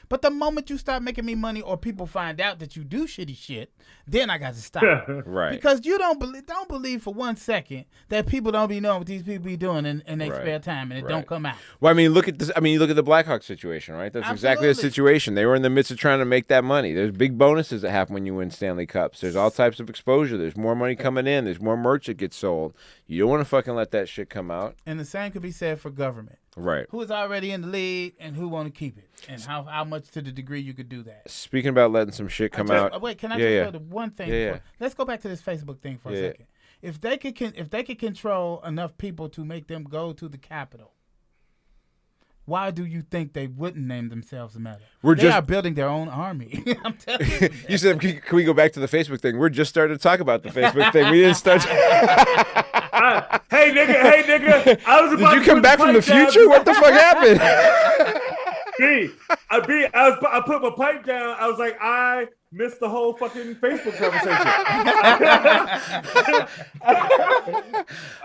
But the moment you start making me money, or people find out that you do shitty shit, then I got to stop. Right. Because you don't believe for 1 second that people don't be knowing what these people be doing in their spare time, and it don't come out. Well, I mean, look at this. I mean, you look at the Blackhawks situation, right? That's exactly the situation. They were in the midst of trying to make that money. There's big bonuses that happen when you win Stanley Cups. There's all types of exposure. There's more money coming in. There's more merch that gets sold. You don't want to fucking let that shit come out. And the same could be said for government. Right. Who is already in the lead and who want to keep it, and how much to the degree you could do that. Speaking about letting some shit come out. Wait, can I just go to one thing? Yeah. Let's go back to this Facebook thing for a second. if they could control enough people to make them go to the Capitol, why do you think they wouldn't name themselves Meta? They are building their own army. I'm telling you. You said, can we go back to the Facebook thing? We're just starting to talk about the Facebook thing. We didn't start. Hey nigga, I was about Did you come back from the future? What the fuck happened? I put my pipe down. I was like, I missed the whole fucking Facebook conversation.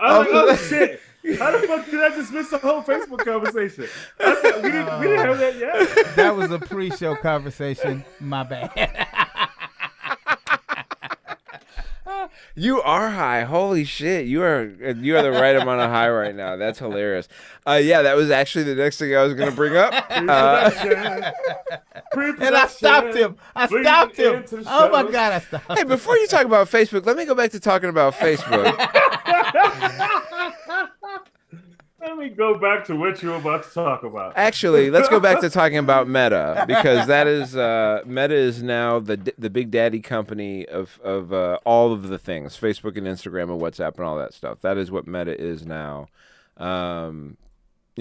I was like, oh shit. How the fuck did I just miss the whole Facebook conversation? We didn't have that yet. That was a pre-show conversation. My bad. You are high. Holy shit. You are the right amount of high right now. That's hilarious. Yeah, that was actually the next thing I was going to bring up. And I stopped him. Oh my God, I stopped him. Hey, before you talk about Facebook, let me go back to talking about Facebook. Let me go back to what you were about to talk about. Actually, let's go back to talking about Meta, because that is Meta is now the big daddy company of all of the things, Facebook and Instagram and WhatsApp and all that stuff. That is what Meta is now. You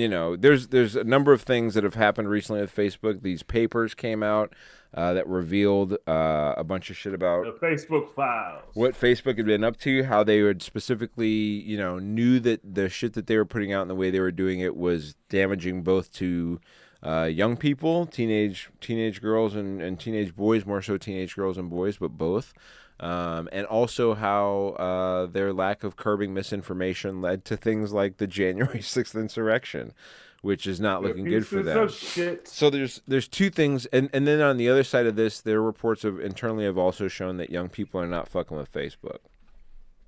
know, there's a number of things that have happened recently with Facebook. These papers came out that revealed a bunch of shit about the Facebook files, what Facebook had been up to, how they would specifically, you know, knew that the shit that they were putting out and the way they were doing it was damaging both to young people, teenage girls and teenage boys, more so teenage girls and boys, but both. And also how their lack of curbing misinformation led to things like the January 6th insurrection, which is not looking good for them. So there's two things, and then on the other side of this, their reports internally have also shown that young people are not fucking with Facebook.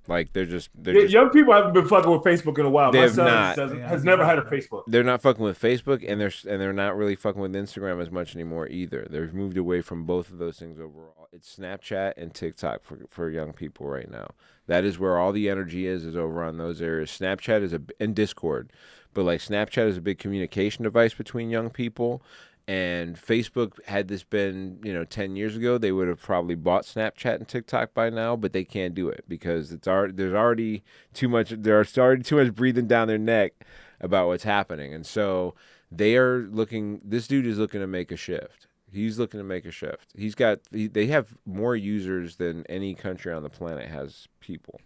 Like they're just young people haven't been fucking with Facebook in a while. My son has never had a Facebook. They're not fucking with Facebook, and they're not really fucking with Instagram as much anymore either. They've moved away from both of those things overall. It's Snapchat and TikTok for young people right now. That is where all the energy is over on those areas. Snapchat and Discord, but like Snapchat is a big communication device between young people. And Facebook, had this been, 10 years ago, they would have probably bought Snapchat and TikTok by now, but they can't do it because there's already too much breathing down their neck about what's happening. And so this dude is looking to make a shift. He's looking to make a shift. They have more users than any country on the planet has people.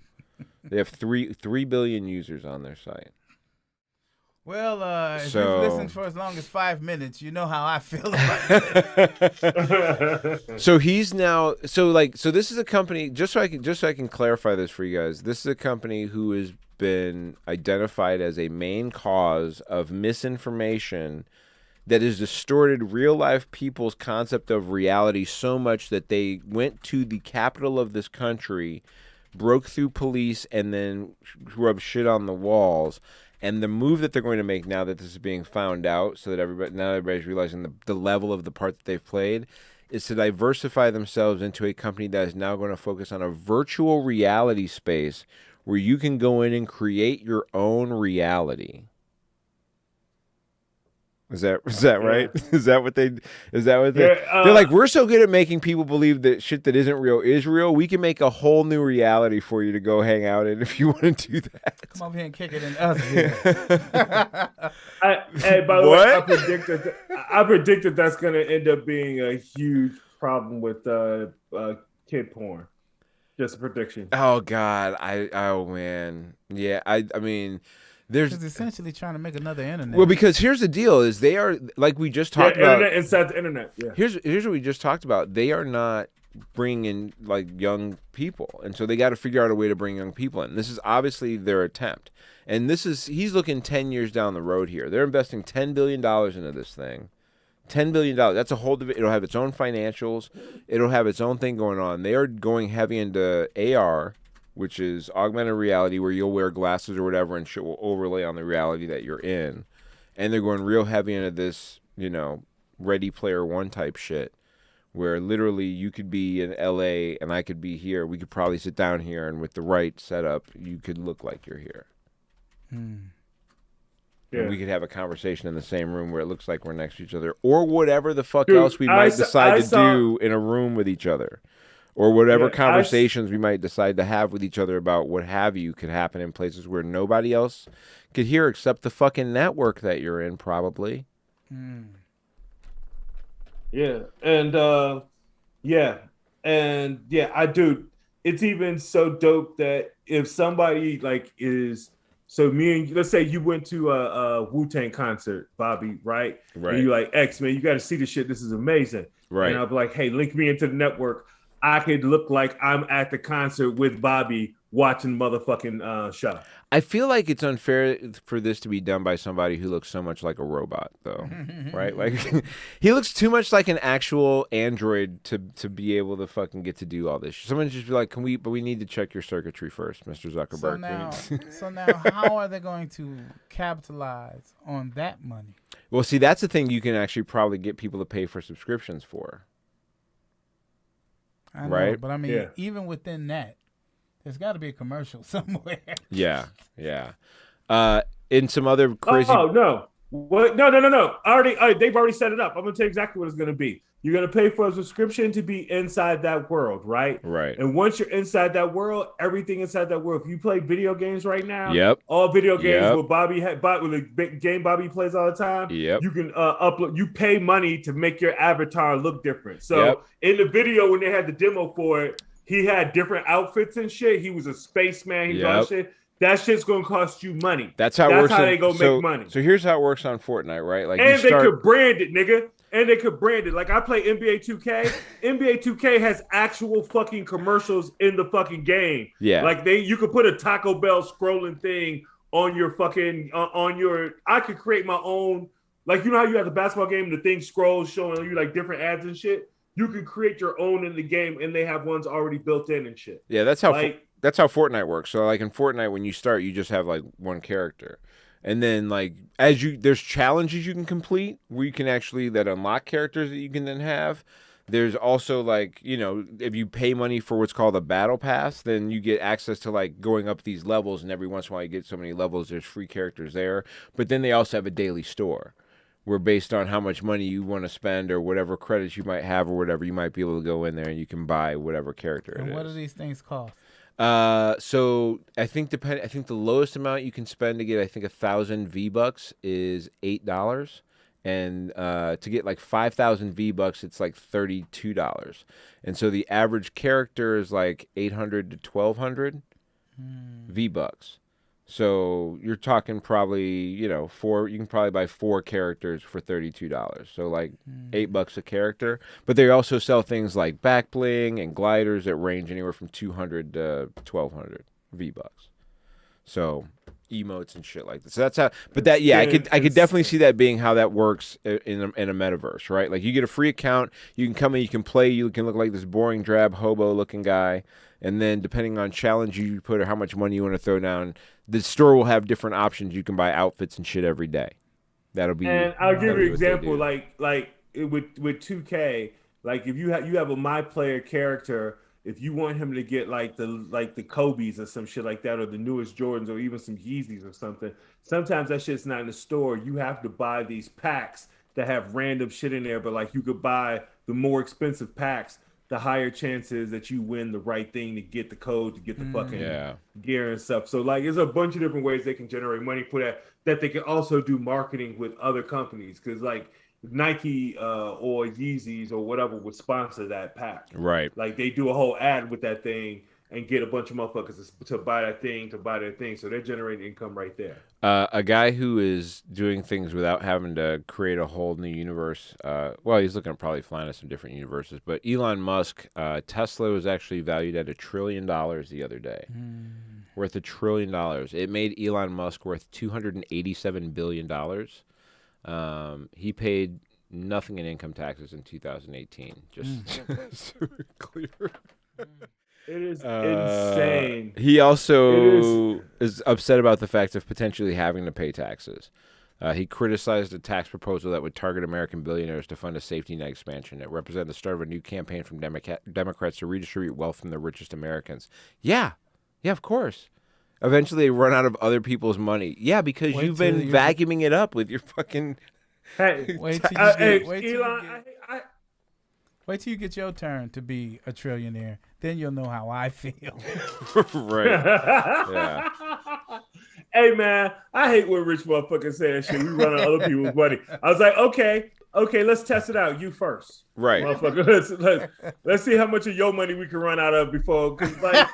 They have 3 billion users on their site. Well, if you've listened for as long as 5 minutes, you know how I feel about it. So he's now so this is a company, just so I can clarify this for you guys. This is a company who has been identified as a main cause of misinformation that has distorted real life people's concept of reality so much that they went to the capital of this country, broke through police, and then rubbed shit on the walls. And the move that they're going to make now that this is being found out, so that everybody's realizing the level of the part that they've played, is to diversify themselves into a company that is now going to focus on a virtual reality space where you can go in and create your own reality. Is that right? Is that what they're like, we're so good at making people believe that shit that isn't real is real. We can make a whole new reality for you to go hang out in if you want to do that. Come over here and kick it in us. By the way, I predicted that's going to end up being a huge problem with kid porn. Just a prediction. Oh God, man, yeah. I mean. It's essentially trying to make another internet. Well, because here's the deal: is they are, like we just talked about, internet inside the internet. Yeah. Here's what we just talked about. They are not bringing in like young people, and so they got to figure out a way to bring young people in. This is obviously their attempt, and he's looking 10 years down the road here. They're investing $10 billion into this thing. $10 billion. That's a whole division. It'll have its own financials. It'll have its own thing going on. They are going heavy into AR, which is augmented reality, where you'll wear glasses or whatever and shit will overlay on the reality that you're in. And they're going real heavy into this, Ready Player One type shit, where literally you could be in LA and I could be here. We could probably sit down here, and with the right setup, you could look like you're here. Yeah. And we could have a conversation in the same room where it looks like we're next to each other, or whatever the fuck else we might decide to do in a room with each other. or whatever conversations we might decide to have with each other about what have you could happen in places where nobody else could hear except the fucking network that you're in, probably. Yeah, and I do. It's even so dope that if somebody like is so me and let's say you went to a Wu-Tang concert, Bobby, right? Right. And you're like, X, man, you got to see this shit. This is amazing. Right. And I'll be like, hey, link me into the network. I could look like I'm at the concert with Bobby watching motherfucking show. I feel like it's unfair for this to be done by somebody who looks so much like a robot, though, right? Like, he looks too much like an actual android to be able to fucking get to do all this. Someone just be like, but we need to check your circuitry first, Mr. Zuckerberg. So now, how are they going to capitalize on that money? Well, see, that's the thing you can actually probably get people to pay for subscriptions for. I know, right? But I mean, even within that, there's got to be a commercial somewhere. Yeah. In some other crazy. Oh no! What? No! They've already set it up. I'm gonna tell you exactly what it's gonna be. You're gonna pay for a subscription to be inside that world, right? Right. And once you're inside that world, everything inside that world. If you play video games right now, yep. All video games with with the game Bobby plays all the time. Yep. You can upload. You pay money to make your avatar look different. So in the video when they had the demo for it, he had different outfits and shit. He was a spaceman. He got shit. That shit's gonna cost you money. That's how it works. That's how they go make money. So here's how it works on Fortnite, right? Like, and they could brand it, nigga. And they could brand it. Like I play NBA 2K. NBA 2K has actual fucking commercials in the fucking game. Yeah. Like you could put a Taco Bell scrolling thing on your fucking I could create my own. Like you know how you have the basketball game, the thing scrolls showing you like different ads and shit. You can create your own in the game, and they have ones already built in and shit. Yeah, that's how Fortnite works. So like in Fortnite, when you start, you just have like one character. And then like there's challenges you can complete where you can actually that unlock characters that you can then have. There's also like, you know, if you pay money for what's called a battle pass, then you get access to like going up these levels, and every once in a while you get so many levels, there's free characters there. But then they also have a daily store where based on how much money you want to spend or whatever credits you might have or whatever, you might be able to go in there and you can buy whatever character it is. And what do these things cost? So I think the lowest amount you can spend to get 1,000 V-Bucks is $8, and to get like 5,000 V-Bucks it's like $32, and so the average character is like 800 to 1,200 V-Bucks. So you're talking probably, you know, you can probably buy 4 characters for $32. So like $8 a character. But they also sell things like back bling and gliders that range anywhere from 200 to 1,200 V-Bucks. So emotes and shit like this. So that's how. But that, I could definitely see that being how that works in a metaverse, right? Like you get a free account, you can come in, you can play, you can look like this boring drab hobo looking guy. And then depending on challenge you put or how much money you want to throw down, the store will have different options. You can buy outfits and shit every day. That'll be. And I'll give you an example. Like with 2K, like if you have a my player character, if you want him to get like the Kobe's or some shit like that, or the newest Jordans, or even some Yeezys or something, sometimes that shit's not in the store. You have to buy these packs that have random shit in there. But like you could buy the more expensive packs, the higher chances that you win the right thing to get the code, to get the fucking gear and stuff. So like, there's a bunch of different ways they can generate money for that they can also do marketing with other companies. Cause like Nike or Yeezys or whatever would sponsor that pack. Right. Like they do a whole ad with that thing and get a bunch of motherfuckers to buy that thing, So they're generating income right there. A guy who is doing things without having to create a whole new universe. Well, he's looking at probably flying to some different universes. But Elon Musk, Tesla was actually valued at $1 trillion the other day. Worth $1 trillion. It made Elon Musk worth $287 billion. He paid nothing in income taxes in 2018. Just so we're clear. It is insane. He also is upset about the fact of potentially having to pay taxes. He criticized a tax proposal that would target American billionaires to fund a safety net expansion. It represented the start of a new campaign from Democrats to redistribute wealth from the richest Americans. Yeah, of course. Eventually, they run out of other people's money. Yeah, because you've been vacuuming it up with your fucking... Hey, Elon, Wait till you get your turn to be a trillionaire. Then you'll know how I feel. Right. Yeah. Hey, man, I hate when rich motherfuckers say that shit. We run on other people's money. I was like, okay, let's test it out. You first. Right. Motherfucker, let's see how much of your money we can run out of before. Like,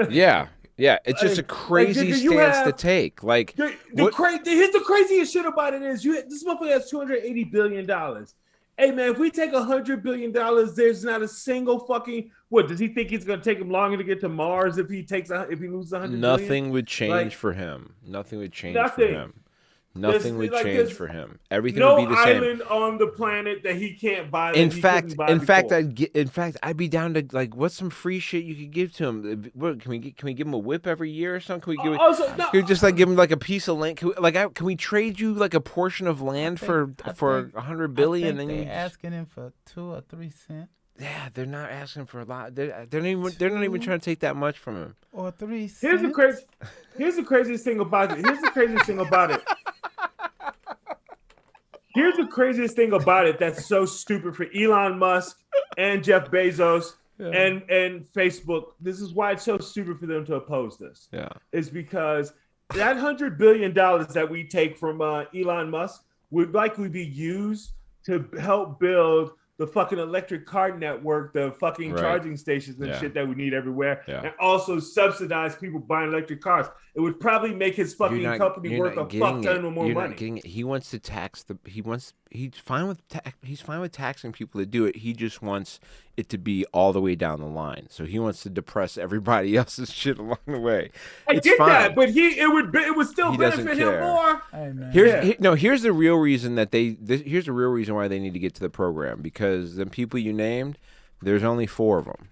Yeah. Yeah, it's just a crazy stance to take. Like, here's the craziest shit about it is this motherfucker has $280 billion. Hey man, if we take $100 billion, there's not a single fucking what? Does he think it's gonna take him longer to get to Mars if he loses $100 billion? Nothing would change for him. Nothing would change for him. Nothing would change for him. Everything would be the same. No island on the planet that he can't buy. In fact, I'd be down to like, what's some free shit you could give to him? What, can we give him a whip every year or something? Can we just like give him like a piece of land? Can we trade you like a portion of land for $100 billion? I think they're asking him for 2 or 3 cents. Yeah, they're not asking for a lot. They're not even trying to take that much from him. Or 3 cents. Here's the craziest thing about it. Here's the craziest thing about it. Here's the craziest thing about it that's so stupid for Elon Musk and Jeff Bezos and Facebook. This is why it's so stupid for them to oppose this. Yeah, it's because that $100 billion that we take from Elon Musk would likely be used to help build the fucking electric car network, the fucking charging stations and shit that we need everywhere, and also subsidize people buying electric cars. It would probably make his fucking company worth a fuck ton of more money. He wants to tax he's fine with taxing people to do it. He just wants it to be all the way down the line. So he wants to depress everybody else's shit along the way. I get that, but it would still benefit him more. Here's the real reason here's the real reason why they need to get to the program, because the people you named, there's only 4 of them.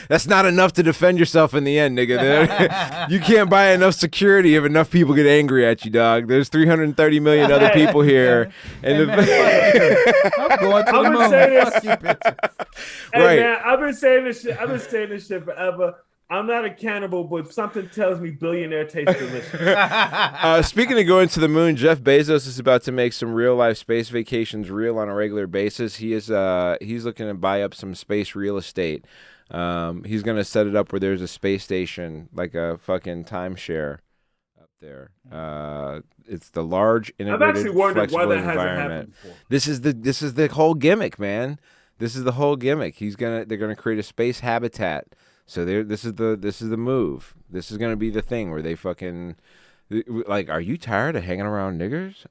That's not enough to defend yourself in the end, nigga. You can't buy enough security if enough people get angry at you, dog. There's 330 million other people here, and I'm going to the moon. Fuck you, bitches. Hey, man, I've been saying this shit forever. I'm not a cannibal, but something tells me billionaire tastes delicious. Speaking of going to the moon, Jeff Bezos is about to make some real life space vacations real on a regular basis. He's looking to buy up some space real estate. He's gonna set it up where there's a space station, like a fucking timeshare up there. It's the large integrated flexible environment. This is the whole gimmick, man. This is the whole gimmick. They're gonna create a space habitat. So this is the move. This is gonna be the thing where they fucking like, are you tired of hanging around niggers?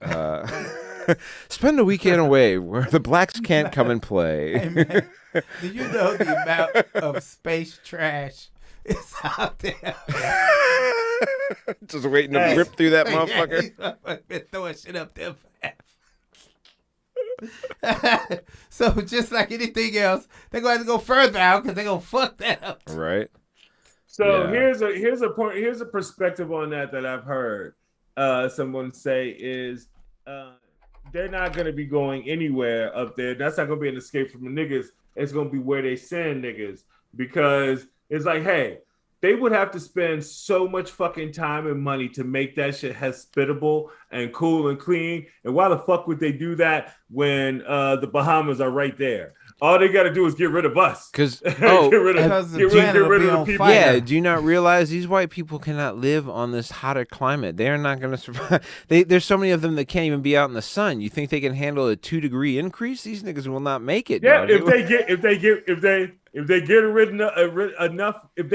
Spend a weekend away where the blacks can't come and play. Hey, man, do you know the amount of space trash is out there? Just waiting to rip through that motherfucker. Been throwing shit up there forever. So just like anything else, they're going to have to go further out because they're going to fuck that up. Right. So here's a perspective on that I've heard someone say is they're not going to be going anywhere up there. That's not going to be an escape from the niggas. It's going to be where they send niggas, because it's like, hey, they would have to spend so much fucking time and money to make that shit hospitable and cool and clean. And why the fuck would they do that when the Bahamas are right there? All they got to do is get rid of us. Because get rid of the people. Yeah, do you not realize these white people cannot live on this hotter climate? They are not going to survive. There's so many of them that can't even be out in the sun. You think they can handle a 2-degree increase? These niggas will not make it. Yeah, dog. if they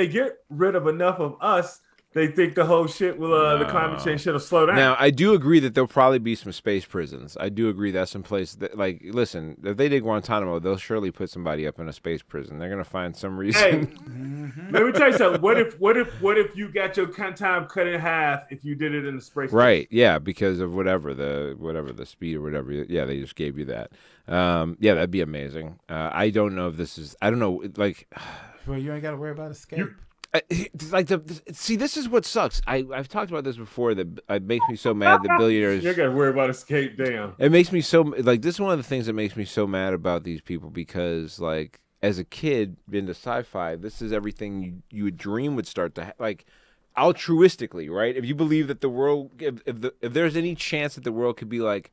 get rid of enough of us, they think the whole shit will the climate change shit will slow down. Now, I do agree that there'll probably be some space prisons. I do agree that's some place that, like, listen, if they did Guantanamo, they'll surely put somebody up in a space prison. They're gonna find some reason. Hey, let me tell you something. What if you got your time cut in half if you did it in the space prison? Right? Yeah, because of whatever the speed or whatever. Yeah, they just gave you that. Yeah, that'd be amazing. I don't know if this is. I don't know. Like, well, you ain't got to worry about escape. See, this is what sucks. I've talked about this before. That it makes me so mad that billionaires. You got to worry about escape. Damn. It makes me so like. This is one of the things that makes me so mad about these people, because like as a kid into sci-fi, this is everything you would dream would start to like altruistically, right? If you believe that the world, if there's any chance that the world could be like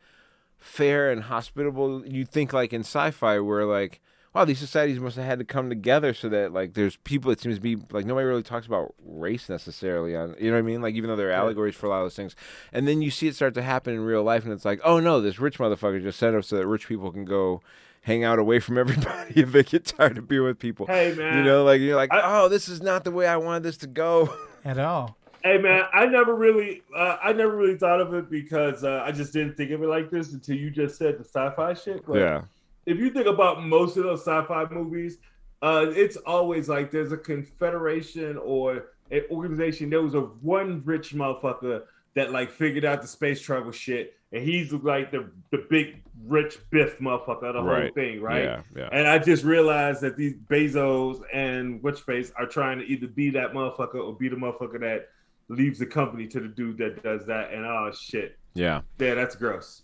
fair and hospitable you think like in sci-fi where like, wow, these societies must have had to come together so that like there's people, it seems to be like nobody really talks about race necessarily on, you know what I mean? Like even though there are allegories for a lot of those things. And then you see it start to happen in real life and it's like, oh no, this rich motherfucker just set up so that rich people can go hang out away from everybody if they get tired of being with people. Hey man. You know, like you're like, oh, this is not the way I wanted this to go. At all. Hey man, I never really thought of it because I just didn't think of it like this until you just said the sci-fi shit. But yeah. If you think about most of those sci-fi movies, it's always like there's a confederation or an organization. There was one rich motherfucker that like figured out the space travel shit, and he's like the big rich Biff motherfucker of the whole thing, right? Yeah. And I just realized that these Bezos and Witchface are trying to either be that motherfucker or be the motherfucker that leaves the company to the dude that does that. And oh shit. Yeah, that's gross.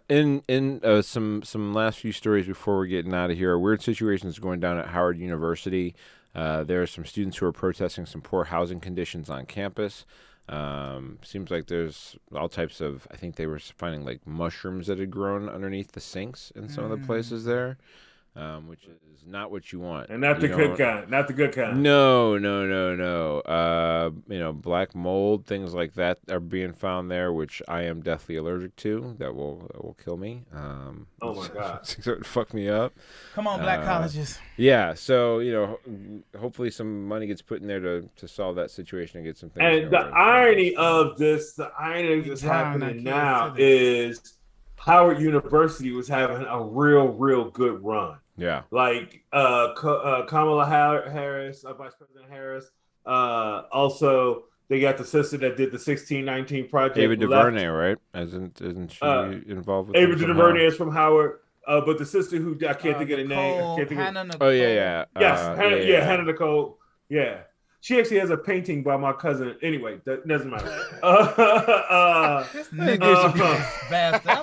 In some last few stories before we're getting out of here, a weird situation is going down at Howard University. There are some students who are protesting some poor housing conditions on campus. Seems like there's all types of, I think they were finding like mushrooms that had grown underneath the sinks in some of the places there. Which is not what you want. And not the good kind. Not the good kind. No. Black mold, things like that are being found there, which I am deathly allergic to. That will kill me. Oh my God. So it would fuck me up. Come on, black colleges. Yeah, so, hopefully some money gets put in there to solve that situation and get some things. And the irony of this happening now is Howard University was having a real good run. Yeah. Like Kamala Harris, Vice President Harris. Also, they got the sister that did the 1619 project. Ava DuVernay, right? Isn't she involved with Ava DuVernay is from Howard. But the sister who I can't think of the name. I can't think Hannah of. Nicole. Oh yeah. Yes, Hannah Nicole. Yeah. She actually has a painting by my cousin. Anyway, that doesn't matter. This nigga bastard.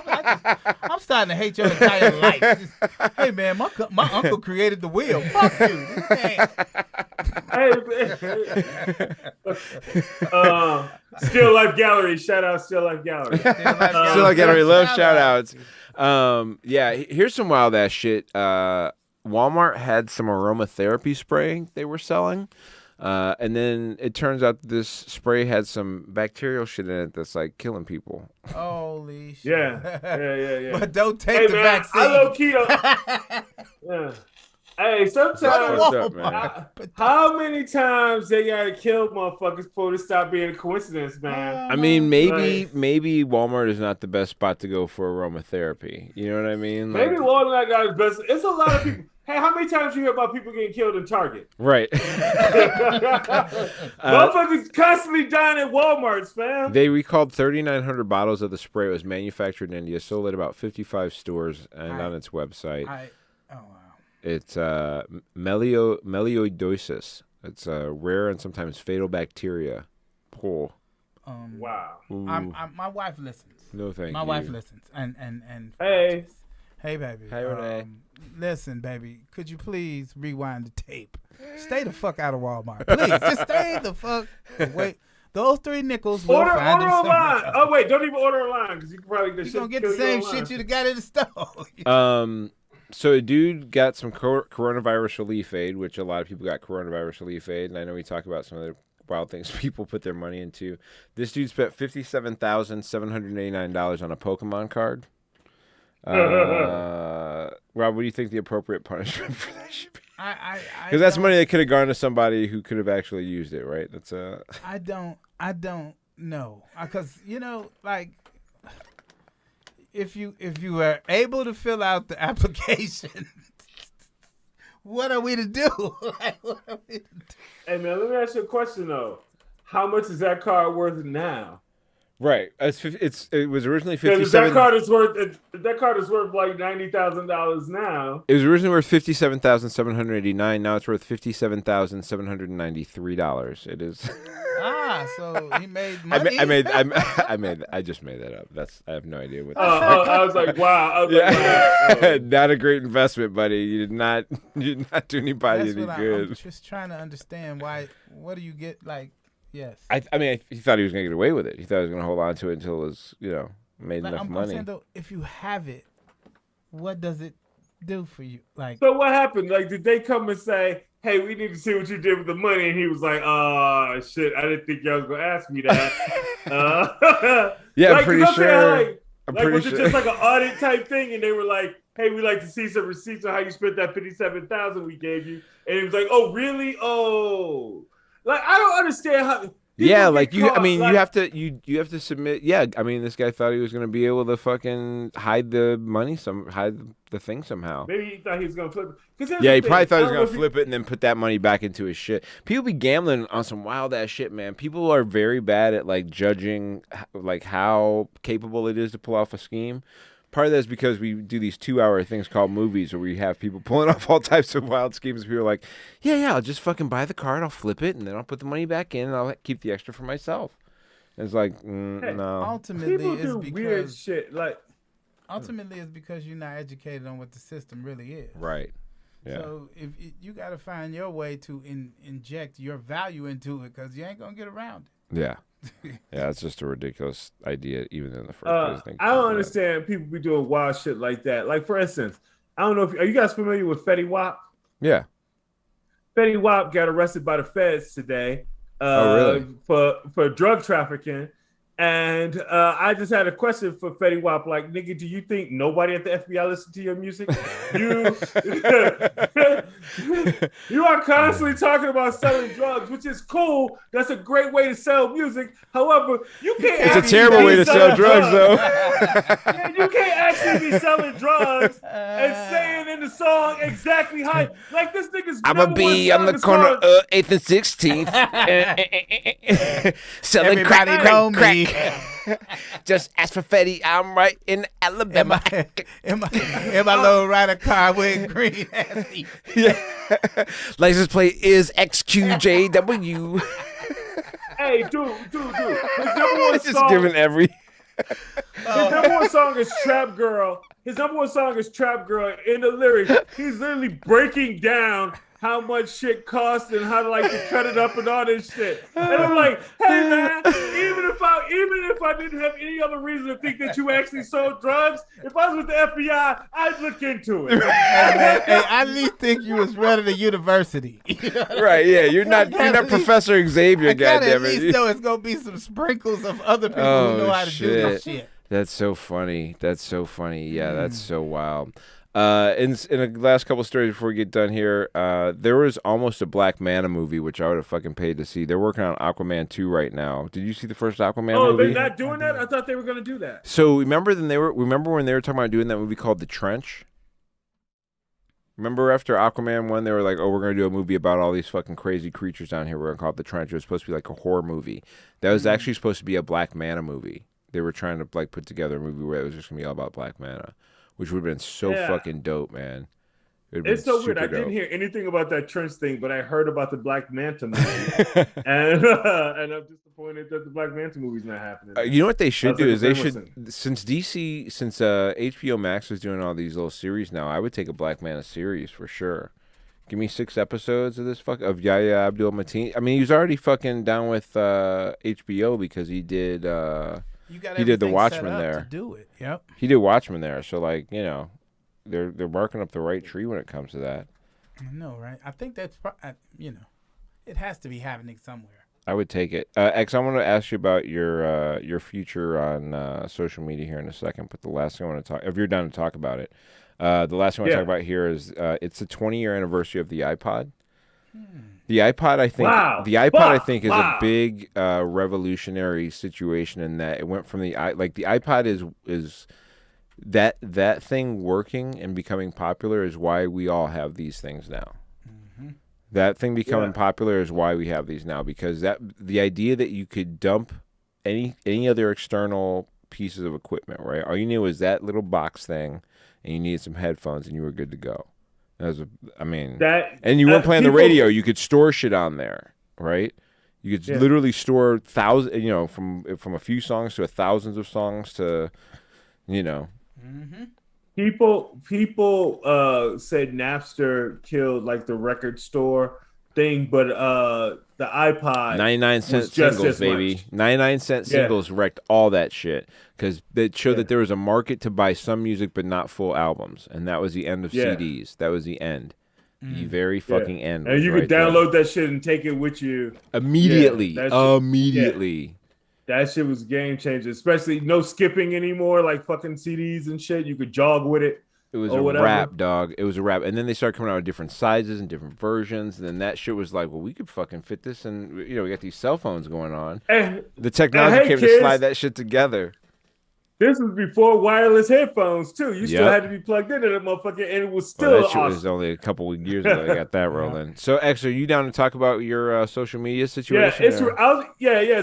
I'm starting to hate your entire life. Hey man, my uncle created the wheel. Fuck you. Still Life Gallery. Shout out Still Life Gallery. Still Life Gallery. Love shout outs. Here's some wild ass shit. Walmart had some aromatherapy spray they were selling. And then it turns out this spray had some bacterial shit in it that's like killing people. Holy shit. Yeah. But don't take the vaccine. I low key yeah. Hey, sometimes how many times they gotta kill motherfuckers before they stop being a coincidence, man? I mean, maybe Walmart is not the best spot to go for aromatherapy. You know what I mean? Like, maybe Walmart got the best. It's a lot of people. Hey, how many times you hear about people getting killed in Target? Right. Motherfuckers constantly dying at Walmarts, fam. They recalled 3,900 bottles of the spray. It was manufactured in India, sold at about 55 stores and on its website. Oh, wow. It's melioidosis. It's a rare and sometimes fatal bacteria. Poor. Wow. My wife listens. No thank you. My wife listens. And hey. Hey, baby. Hey, Renee. Listen, baby. Could you please rewind the tape? Stay the fuck out of Walmart. Please, just stay the fuck away. Those 3 nickels will find order online. Oh, wait. Don't even order online because you can probably you're going to get the same shit you'd have got in the store. So a dude got some coronavirus relief aid, which a lot of people got coronavirus relief aid. And I know we talk about some of the wild things people put their money into. This dude spent $57,789 on a Pokemon card. Rob, what do you think the appropriate punishment for that should be? Because that's money that could have gone to somebody who could have actually used it, right? That's I don't know, because like if you were able to fill out the application, what are we to do? Hey man, let me ask you a question though. How much is that card worth now? Right. It was originally $57,000. That card is worth like $90,000 now. It was originally worth $57,789. Now it's worth $57,793. It is. So he made money. I just made that up. I have no idea what. I was like, wow. Not a great investment, buddy. You did not do anybody any good. I'm just trying to understand why. What do you get like? Yes. I mean, he thought he was going to get away with it. He thought he was going to hold on to it until it was, made enough I'm money. saying though, if you have it, what does it do for you? Like, so what happened? Like, did they come and say, "Hey, we need to see what you did with the money"? And he was like, "Oh shit, I didn't think y'all was gonna ask me that." Yeah, like, I'm pretty sure. Was it just like an audit type thing? And they were like, "Hey, we'd like to see some receipts on how you spent that $57,000 we gave you." And he was like, "Oh, really? Oh, like I don't understand how." Yeah, like you. Caught, I mean, like, you have to submit. Yeah, I mean, this guy thought he was gonna be able to fucking hide the money, hide the thing somehow. Maybe he thought he was gonna flip it. Yeah, he probably thought he was gonna flip it and then put that money back into his shit. People be gambling on some wild ass shit, man. People are very bad at like judging like how capable it is to pull off a scheme. Part of that is because we do these 2-hour things called movies where we have people pulling off all types of wild schemes. People are like, yeah, I'll just fucking buy the card, I'll flip it, and then I'll put the money back in, and I'll keep the extra for myself. And it's like, no. Ultimately, people it's do because weird shit. Like, ultimately, it's because you're not educated on what the system really is. Right. Yeah. So if you got to find your way to inject your value into it, because you ain't gonna get around it. Yeah. Yeah, it's just a ridiculous idea, even in the first place. I don't understand people be doing wild shit like that. Like, for instance, I don't know if are you guys familiar with Fetty Wap? Yeah. Fetty Wap got arrested by the feds today. Really? For drug trafficking. And I just had a question for Fetty Wap. Like, nigga, do you think nobody at the FBI listen to your music? You are constantly talking about selling drugs, which is cool. That's a great way to sell music. However, you can't. It's a terrible way to sell drugs, though. Yeah, you can't actually be selling drugs and saying in the song exactly how. Like, this nigga's. I'ma be on the corner of 8th and 16th. Selling Everybody know me. Just ask for Fetty. I'm right in Alabama. In my little rider car with green ass seat. Yeah. License plate is XQJW. Hey, dude. His number one Just song. giving every. His number one song is Trap Girl. His number one song is Trap Girl. In the lyrics, he's literally breaking down how much shit costs and how to like to cut it up and all this shit. And I'm like, hey man, even if I didn't have any other reason to think that you actually sold drugs, if I was with the FBI, I'd look into it. Hey, I at least think you was running a university. Right? Yeah, you're not Professor Xavier. I gotta at Goddammit. least know it's gonna be some sprinkles of other people who know how to do this shit. That's so funny. Yeah, that's so wild. In the last couple stories before we get done here, there was almost a Black Manta movie, which I would have fucking paid to see. They're working on Aquaman 2 right now. Did you see the first Aquaman movie? Oh, they're not doing that? I thought they were going to do that. So remember when they were talking about doing that movie called The Trench? Remember after Aquaman 1, they were like, oh, we're going to do a movie about all these fucking crazy creatures down here. We're going to call it The Trench. It was supposed to be like a horror movie. That was actually supposed to be a Black Manta movie. They were trying to like put together a movie where it was just going to be all about Black Manta, which would have been so fucking dope, man. It's so weird. I didn't hear anything about that Trench thing, but I heard about the Black Manta movie. and I'm disappointed that the Black Manta movie's not happening. You know what they should do is they should, since HBO Max is doing all these little series now, I would take a Black Manta series for sure. Give me 6 episodes of this of Yahya Abdul-Mateen. I mean, he was already fucking down with HBO because he did The Watchmen there. To do it. Yep. He did Watchmen there, so like, you know, they're barking up the right tree when it comes to that. I know, right? I think that's it has to be happening somewhere. I would take it. X, I want to ask you about your future on social media here in a second, but the last thing I want to talk, if you're done to talk about it, the last thing I want to talk about here is it's the 20-year anniversary of the iPod. The iPod, I think, is a big revolutionary situation in that it went from the iPod is that thing working and becoming popular is why we all have these things now. Mm-hmm. That thing becoming popular is why we have these now, because the idea that you could dump any other external pieces of equipment, right? All you knew was that little box thing, and you needed some headphones, and you were good to go. And you weren't playing the radio. You could store shit on there, right? You could literally store thousands, from a few songs to thousands of songs to, Mm-hmm. People said Napster killed like the record store thing, but the iPod 99-cent singles, baby. 99-cent singles wrecked all that shit because it showed that there was a market to buy some music but not full albums, and that was the end of CDs. That was the end. The very fucking end. And you could download that shit and take it with you immediately. Immediately. That shit was game changer, especially no skipping anymore, like fucking CDs and shit. You could jog with it. It was a wrap, dog. It was a wrap. And then they started coming out with different sizes and different versions. And then that shit was like, well, we could fucking fit this. And, we got these cell phones going on. The technology came to slide that shit together. This was before wireless headphones, too. You still had to be plugged into that motherfucker, and it was still that shit was only a couple of years ago I got that rolling. So, X, are you down to talk about your social media situation? It's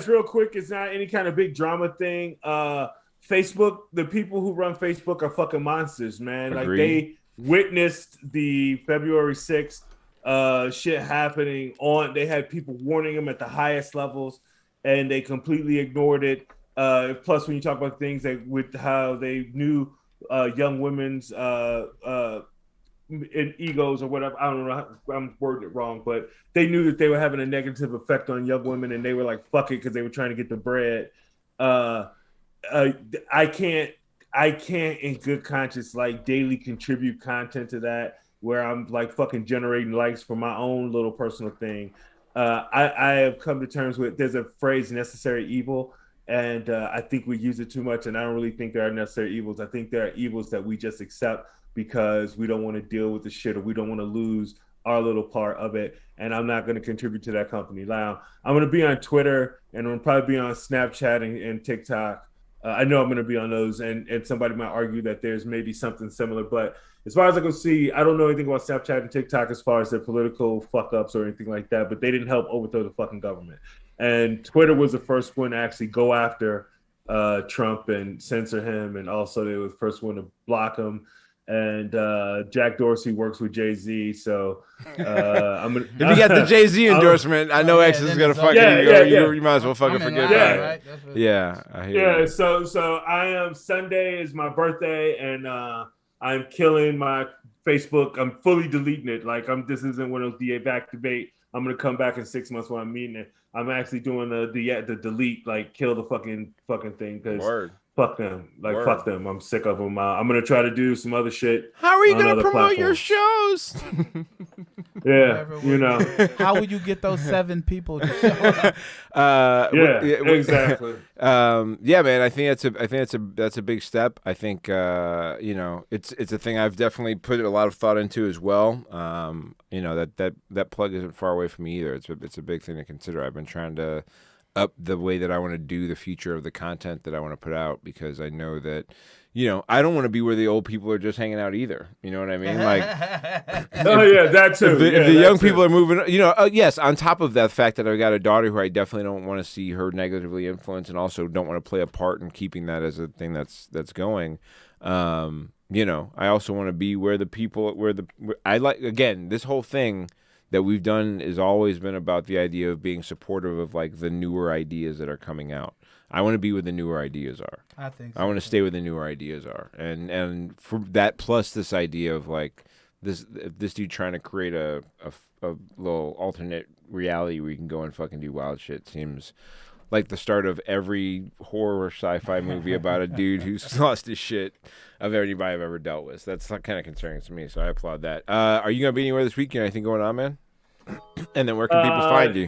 real quick. It's not any kind of big drama thing. Facebook, the people who run Facebook are fucking monsters, man. Agreed. Like, they witnessed the February 6th shit happening they had people warning them at the highest levels, and they completely ignored it. Plus, when you talk about things like with how they knew young women's in egos or whatever, I don't know, I'm wording it wrong, but they knew that they were having a negative effect on young women, and they were like, fuck it, because they were trying to get the bread. I can't in good conscience like daily contribute content to that where I'm like fucking generating likes for my own little personal thing. I have come to terms with there's a phrase necessary evil, and I think we use it too much, and I don't really think there are necessary evils. I think there are evils that we just accept because we don't want to deal with the shit, or we don't want to lose our little part of it, and I'm not going to contribute to that company. Now, I'm going to be on Twitter, and I'm probably be on Snapchat and TikTok. I know I'm going to be on those, and somebody might argue that there's maybe something similar, but as far as I can see, I don't know anything about Snapchat and TikTok as far as their political fuck-ups or anything like that, but they didn't help overthrow the fucking government. And Twitter was the first one to actually go after Trump and censor him, and also they were the first one to block him. And Jack Dorsey works with Jay-Z, so I'm gonna. If you got the Jay-Z endorsement, I know X is gonna fucking go. You might as well fucking forget about it. Yeah, I hear you. So I am. Sunday is my birthday, and I'm killing my Facebook. I'm fully deleting it. Like this isn't one of those deactivate. I'm gonna come back in 6 months when I'm meeting it. I'm actually doing the delete, like kill the fucking thing, because fuck them. Like fuck them. I'm sick of them. I'm gonna try to do some other shit. How are you gonna promote your shows? How would you get those 7 people to show up? Exactly. Yeah, man. I think that's a big step. I think it's a thing I've definitely put a lot of thought into as well. That plug isn't far away from me either. It's a big thing to consider. I've been trying to up the way that I want to do the future of the content that I want to put out, because I know that, I don't want to be where the old people are just hanging out either. You know what I mean? Like, that too. If the young people are moving, yes, on top of that fact that I've got a daughter who I definitely don't want to see her negatively influenced, and also don't want to play a part in keeping that as a thing that's going. I also want to be where the people, this whole thing that we've done has always been about the idea of being supportive of like the newer ideas that are coming out. I want to be where the newer ideas are. I think so. I want to stay where the newer ideas are. And for that, plus this idea of like this dude trying to create a little alternate reality where you can go and fucking do wild shit seems like the start of every horror sci-fi movie about a dude who's lost his shit of anybody I've ever dealt with. That's kind of concerning to me, so I applaud that. Are you going to be anywhere this weekend? Anything going on, man? And then where can people find you?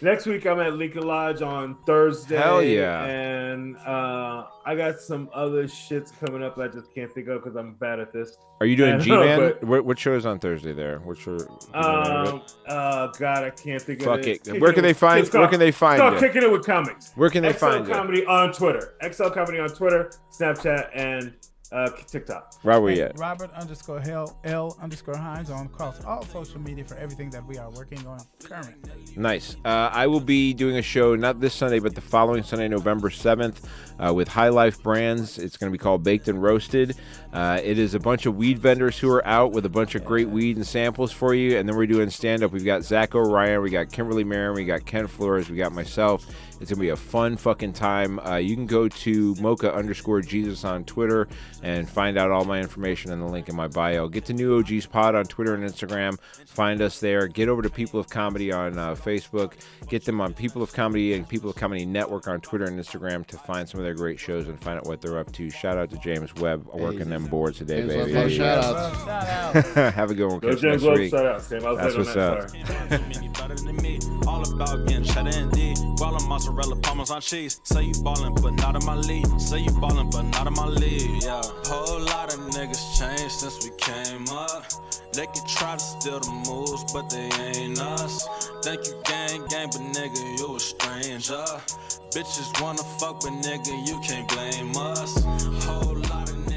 Next week I'm at Lincoln Lodge on Thursday. Hell yeah. And I got some other shits coming up I just can't think of because I'm bad at this. Are you doing G-Man? What show is on Thursday there? What show? God, I can't think of it. Fuck it. Where can they find you? Start kicking it with comics. Where can they find you? XL Comedy on Twitter. XL Comedy on Twitter, Snapchat, and TikTok. Where are we at? Robert_L_Hines on across all social media for everything that we are working on currently. Nice. I will be doing a show not this Sunday, but the following Sunday, November 7th, with High Life Brands. It's going to be called Baked and Roasted. It is a bunch of weed vendors who are out with a bunch of great weed and samples for you. And then we're doing stand-up. We've got Zach O'Ryan, we got Kimberly Marin, we got Ken Flores, we got myself. It's going to be a fun fucking time. You can go to Mocha_Jesus on Twitter and find out all my information in the link in my bio. Get to New OGs Pod on Twitter and Instagram. Find us there. Get over to People of Comedy on Facebook. Get them on People of Comedy and People of Comedy Network on Twitter and Instagram to find some of their great shows and find out what they're up to. Shout out to James Webb working them boards today, James baby. Shout outs. Have a good one. Go Catch you James next Webb, week. shout out, Sam. I was That's late what's on up. that, sorry. All about getting cheddar indeed. Guala mozzarella, parmesan cheese. Say you ballin', but not in my league. Say you ballin', but not in my league. Yeah, whole lot of niggas changed since we came up. They could try to steal the moves, but they ain't us. Think you gang, but nigga, you a stranger. Bitches wanna fuck, but nigga, you can't blame us. Whole lot of niggas.